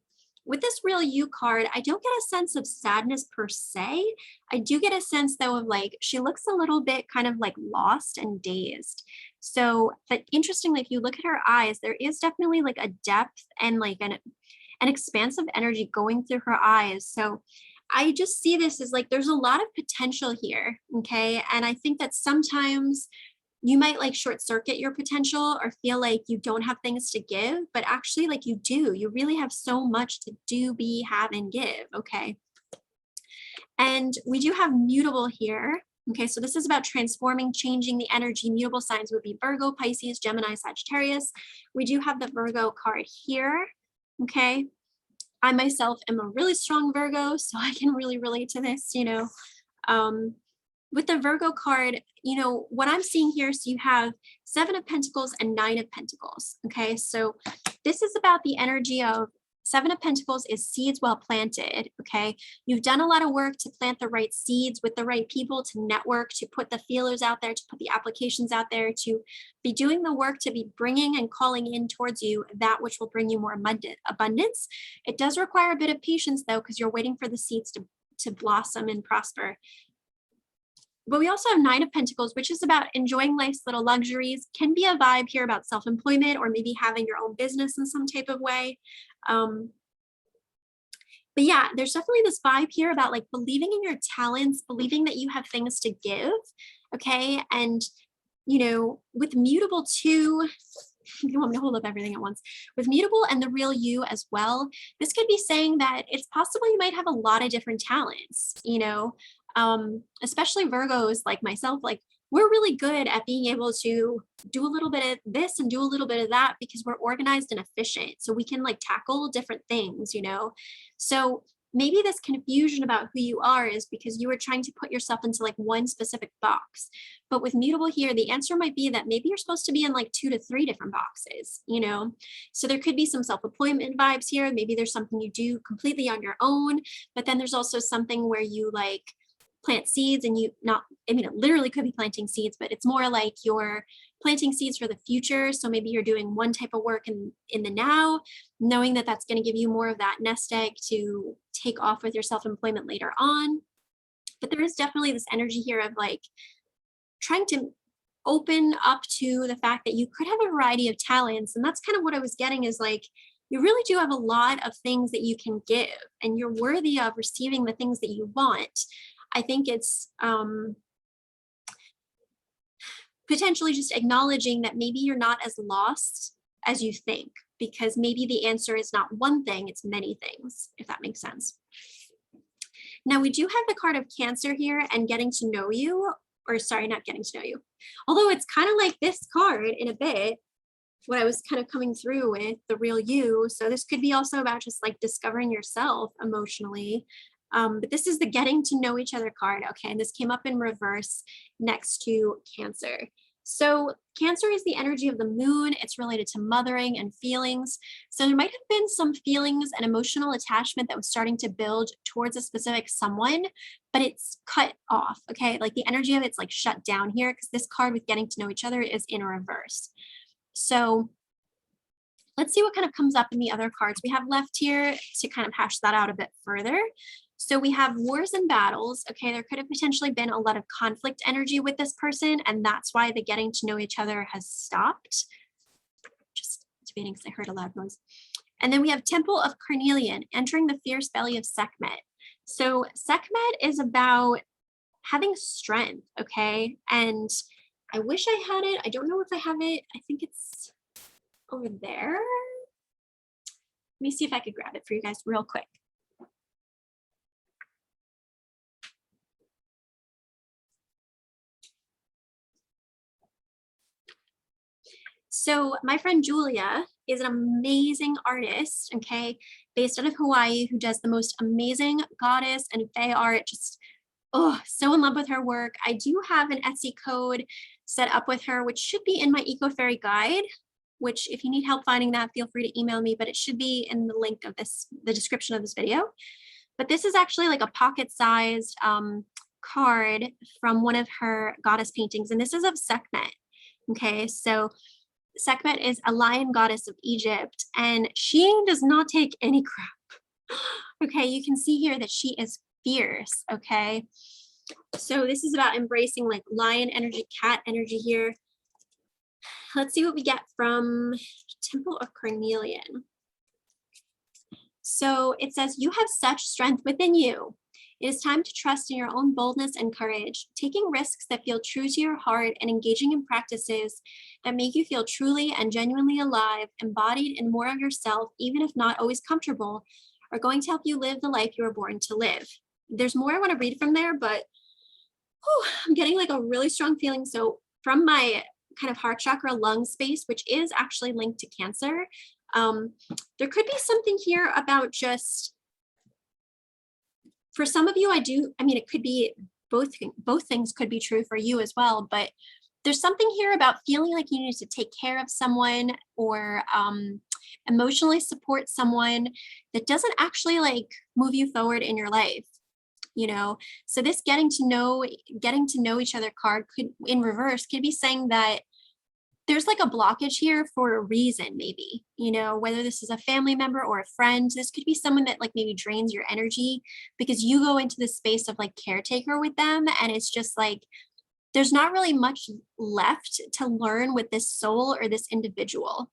with this real you card, I don't get a sense of sadness per se. I do get a sense though of like, she looks a little bit kind of like lost and dazed. So, but interestingly, if you look at her eyes, there is definitely like a depth and like an expansive energy going through her eyes. So I just see this as like, there's a lot of potential here. Okay. And I think that sometimes you might like short circuit your potential or feel like you don't have things to give, but actually like you do. You really have so much to do, be, have, and give. Okay. And we do have mutable here. Okay, so this is about transforming, changing the energy. Mutable signs would be Virgo, Pisces, Gemini, Sagittarius. We do have the Virgo card here. Okay, I myself am a really strong Virgo, so I can really relate to this, you know. With the Virgo card, you know, what I'm seeing here, so you have 7 of Pentacles and 9 of Pentacles. Okay, so this is about the energy of 7 of Pentacles is seeds well planted. Okay, you've done a lot of work to plant the right seeds with the right people, to network, to put the feelers out there, to put the applications out there, to be doing the work, to be bringing and calling in towards you that which will bring you more abundance. It does require a bit of patience though, because you're waiting for the seeds to blossom and prosper. But we also have 9 of Pentacles, which is about enjoying life's little luxuries. Can be a vibe here about self-employment or maybe having your own business in some type of way. But yeah, there's definitely this vibe here about like believing in your talents, believing that you have things to give. Okay. And, you know, with mutable too, You want me to hold up everything at once. With mutable and the real you as well, this could be saying that it's possible you might have a lot of different talents, you know, especially Virgos like myself, like we're really good at being able to do a little bit of this and do a little bit of that because we're organized and efficient. So we can like tackle different things, you know? So maybe this confusion about who you are is because you were trying to put yourself into like one specific box. But with mutable here, the answer might be that maybe you're supposed to be in like 2 to 3 different boxes, you know? So there could be some self-employment vibes here. Maybe there's something you do completely on your own, but then there's also something where you like plant seeds and you not, I mean, it literally could be planting seeds, but it's more like you're planting seeds for the future. So maybe you're doing one type of work in the now, knowing that that's going to give you more of that nest egg to take off with your self-employment later on. But there is definitely this energy here of like trying to open up to the fact that you could have a variety of talents. And that's kind of what I was getting is like, you really do have a lot of things that you can give and you're worthy of receiving the things that you want. I think it's potentially just acknowledging that maybe you're not as lost as you think, because maybe the answer is not one thing, it's many things, if that makes sense. Now we do have the card of Cancer here and getting to know you, or sorry, not getting to know you. Although it's kind of like this card in a bit, what I was kind of coming through with the real you. So this could be also about just like discovering yourself emotionally. But this is the getting to know each other card. Okay, and this came up in reverse next to Cancer. So Cancer is the energy of the moon. It's related to mothering and feelings. So there might have been some feelings and emotional attachment that was starting to build towards a specific someone, but it's cut off. Okay, like the energy of it's like shut down here because this card with getting to know each other is in reverse. So let's see what kind of comes up in the other cards we have left here to kind of hash that out a bit further. So we have wars and battles. Okay, there could have potentially been a lot of conflict energy with this person, and that's why the getting to know each other has stopped. Just debating because I heard a loud noise. And then we have Temple of Carnelian, entering the fierce belly of Sekhmet. So Sekhmet is about having strength, okay? And I wish I had it. I don't know if I have it. I think it's over there. Let me see if I could grab it for you guys real quick. So my friend Julia is an amazing artist, okay, based out of Hawaii, who does the most amazing goddess and fae art. Just, oh, so in love with her work. I do have an Etsy code set up with her, which should be in my Eco Fairy guide, which if you need help finding that, feel free to email me, but it should be in the link of this, the description of this video. But this is actually like a pocket-sized card from one of her goddess paintings, and this is of Sekhmet. Okay, so Sekhmet is a lion goddess of Egypt, and she does not take any crap. Okay, you can see here that she is fierce, okay? So this is about embracing like lion energy, cat energy here. Let's see what we get from Temple of Carnelian. So it says, you have such strength within you. It is time to trust in your own boldness and courage, taking risks that feel true to your heart and engaging in practices that make you feel truly and genuinely alive, embodied in more of yourself, even if not always comfortable, are going to help you live the life you were born to live. There's more I want to read from there, but I'm getting like a really strong feeling. So from my kind of heart chakra lung space, which is actually linked to Cancer, there could be something here about just, for some of you, I mean, it could be both things could be true for you as well, but there's something here about feeling like you need to take care of someone or emotionally support someone that doesn't actually like move you forward in your life, you know? So this getting to know each other card could, in reverse, could be saying that there's like a blockage here for a reason, maybe, you know, whether this is a family member or a friend. This could be someone that like maybe drains your energy because you go into the space of like caretaker with them, and it's just like there's not really much left to learn with this soul or this individual.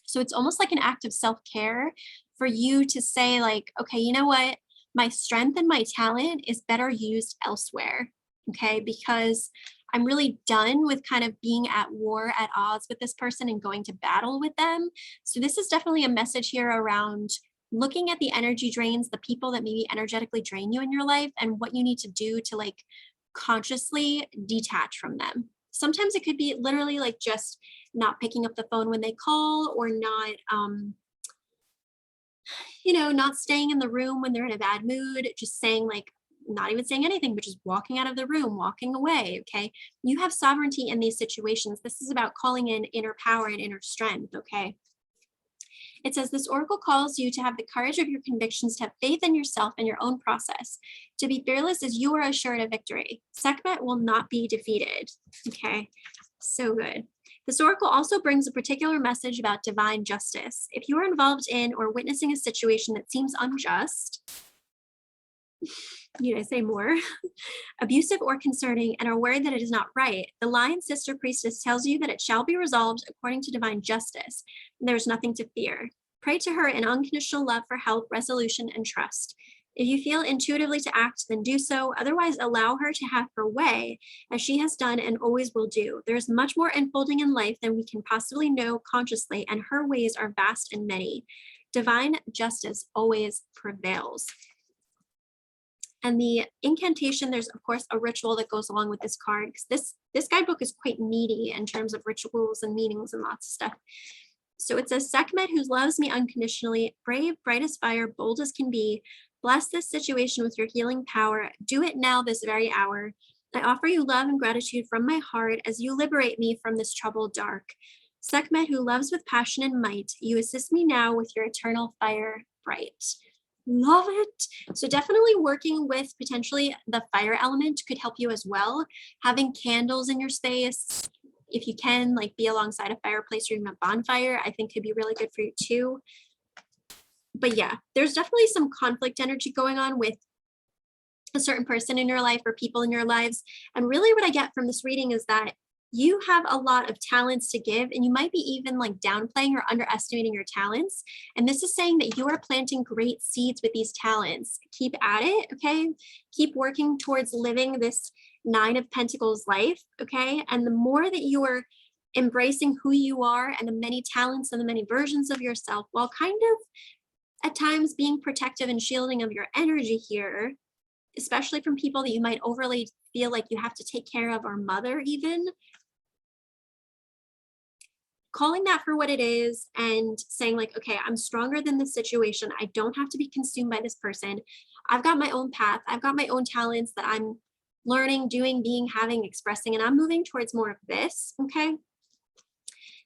So it's almost like an act of self-care for you to say like, okay, you know what, my strength and my talent is better used elsewhere. Okay, because I'm really done with kind of being at war, at odds with this person and going to battle with them. So this is definitely a message here around looking at the energy drains, the people that maybe energetically drain you in your life, and what you need to do to like consciously detach from them. Sometimes it could be literally like just not picking up the phone when they call, or not not staying in the room when they're in a bad mood, just saying like, not even saying anything, but just walking out of the room, walking away. Okay. You have sovereignty in these situations. This is about calling in inner power and inner strength. Okay. It says this oracle calls you to have the courage of your convictions, to have faith in yourself and your own process, to be fearless as you are assured of victory. Sekhmet will not be defeated. Okay. So good. This oracle also brings a particular message about divine justice. If you are involved in or witnessing a situation that seems unjust, need I say more, abusive or concerning, and are worried that it is not right, the Lion Sister Priestess tells you that it shall be resolved according to divine justice, and there is nothing to fear. Pray to her in unconditional love for help, resolution, and trust. If you feel intuitively to act, then do so. Otherwise, allow her to have her way, as she has done and always will do. There is much more unfolding in life than we can possibly know consciously, and her ways are vast and many. Divine justice always prevails. And the incantation, there's of course a ritual that goes along with this card, because this guidebook is quite meaty in terms of rituals and meanings and lots of stuff. So it says, Sekhmet, who loves me unconditionally, brave, bright as fire, bold as can be, bless this situation with your healing power. Do it now, this very hour. I offer you love and gratitude from my heart as you liberate me from this troubled dark. Sekhmet, who loves with passion and might, you assist me now with your eternal fire bright. Love it. So definitely working with potentially the fire element could help you as well. Having candles in your space, if you can, like be alongside a fireplace or even a bonfire, I think could be really good for you too. But yeah, there's definitely some conflict energy going on with a certain person in your life or people in your lives. And really what I get from this reading is that you have a lot of talents to give, and you might be even like downplaying or underestimating your talents. And this is saying that you are planting great seeds with these talents. Keep at it, okay? Keep working towards living this Nine of Pentacles life, okay? And the more that you are embracing who you are and the many talents and the many versions of yourself, while kind of at times being protective and shielding of your energy here, especially from people that you might overly feel like you have to take care of, or mother even, calling that for what it is and saying like, okay, I'm stronger than this situation. I don't have to be consumed by this person. I've got my own path. I've got my own talents that I'm learning, doing, being, having, expressing, and I'm moving towards more of this, okay?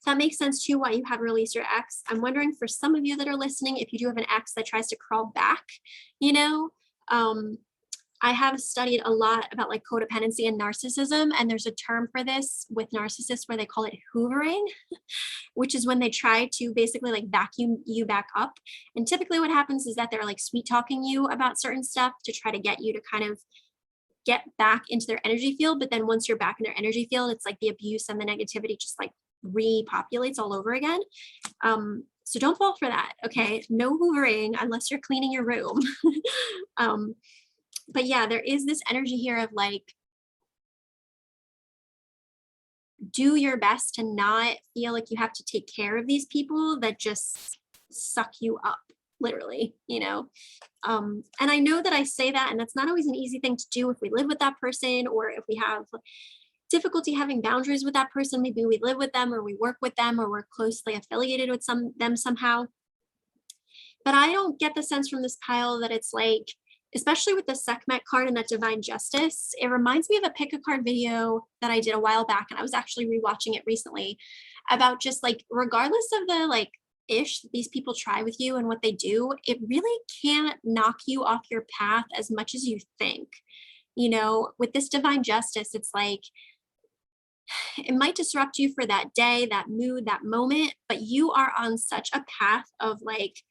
So that makes sense too why you have released your ex. I'm wondering for some of you that are listening, if you do have an ex that tries to crawl back, I have studied a lot about like codependency and narcissism, and there's a term for this with narcissists where they call it hoovering, which is when they try to basically like vacuum you back up. And typically what happens is that they're like sweet talking you about certain stuff to try to get you to kind of get back into their energy field. But then once you're back in their energy field, it's like the abuse and the negativity just like repopulates all over again. So don't fall for that. Okay. No hoovering unless you're cleaning your room. But yeah, there is this energy here of like, do your best to not feel like you have to take care of these people that just suck you up, literally, And I know that I say that, and that's not always an easy thing to do if we live with that person, or if we have difficulty having boundaries with that person. Maybe we live with them, or we work with them, or we're closely affiliated with them somehow. But I don't get the sense from this pile that it's like, especially with the Sekhmet card and that divine justice, it reminds me of a pick a card video that I did a while back, and I was actually rewatching it recently, about just like, regardless of the like ish that these people try with you and what they do, it really can't knock you off your path as much as you think. With this divine justice, it's like, it might disrupt you for that day, that mood, that moment, but you are on such a path of like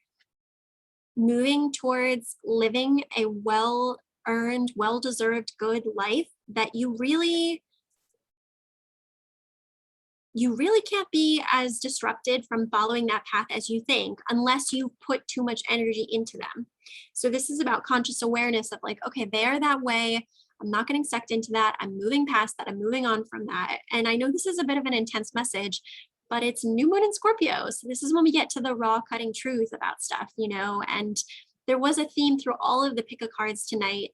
moving towards living a well-earned, well-deserved, good life that you really can't be as disrupted from following that path as you think, unless you put too much energy into them. So this is about conscious awareness of like, okay, they're that way. I'm not getting sucked into that. I'm moving past that. I'm moving on from that. And I know this is a bit of an intense message, but it's new moon in Scorpio. So this is when we get to the raw cutting truth about stuff, you know, and there was a theme through all of the pick a cards tonight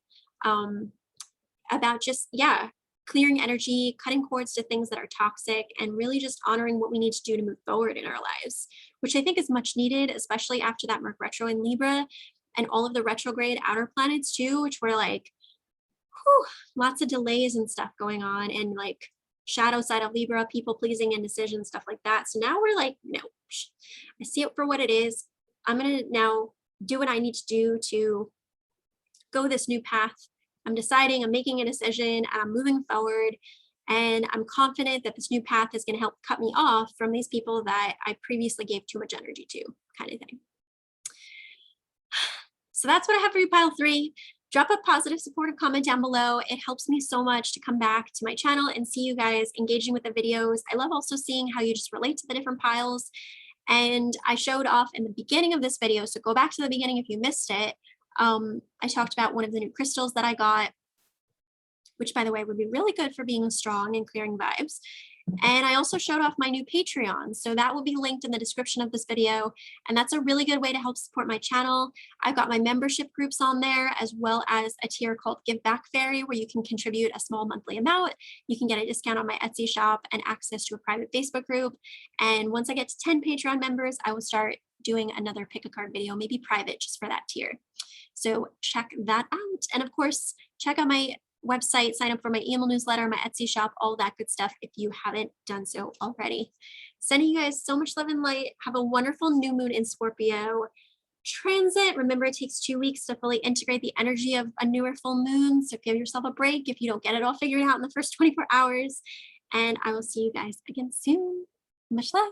about just, yeah, clearing energy, cutting cords to things that are toxic, and really just honoring what we need to do to move forward in our lives, which I think is much needed, especially after that Merc retro in Libra and all of the retrograde outer planets too, which were like, whew, lots of delays and stuff going on, and like shadow side of Libra, people pleasing, indecision, stuff like that. So now we're like, no, I see it for what it is. I'm going to now do what I need to do to go this new path. I'm deciding, I'm making a decision, and I'm moving forward. And I'm confident that this new path is going to help cut me off from these people that I previously gave too much energy to, kind of thing. So that's what I have for you, pile 3. Drop a positive, supportive comment down below. It helps me so much to come back to my channel and see you guys engaging with the videos. I love also seeing how you just relate to the different piles. And I showed off in the beginning of this video, so go back to the beginning if you missed it. I talked about one of the new crystals that I got, which by the way would be really good for being strong and clearing vibes. And I also showed off my new Patreon, so that will be linked in the description of this video, and that's a really good way to help support my channel. I've got my membership groups on there, as well as a tier called Give Back Fairy, where you can contribute a small monthly amount. You can get a discount on my Etsy shop and access to a private Facebook group. And once I get to 10 Patreon members, I will start doing another pick a card video, maybe private, just for that tier. So check that out. And of course, check out my website, sign up for my email newsletter, my Etsy shop, all that good stuff if you haven't done so already. Sending you guys so much love and light. Have a wonderful new moon in Scorpio transit. Remember, it takes 2 weeks to fully integrate the energy of a newer full moon. So give yourself a break if you don't get it all figured out in the first 24 hours. And I will see you guys again soon. Much love.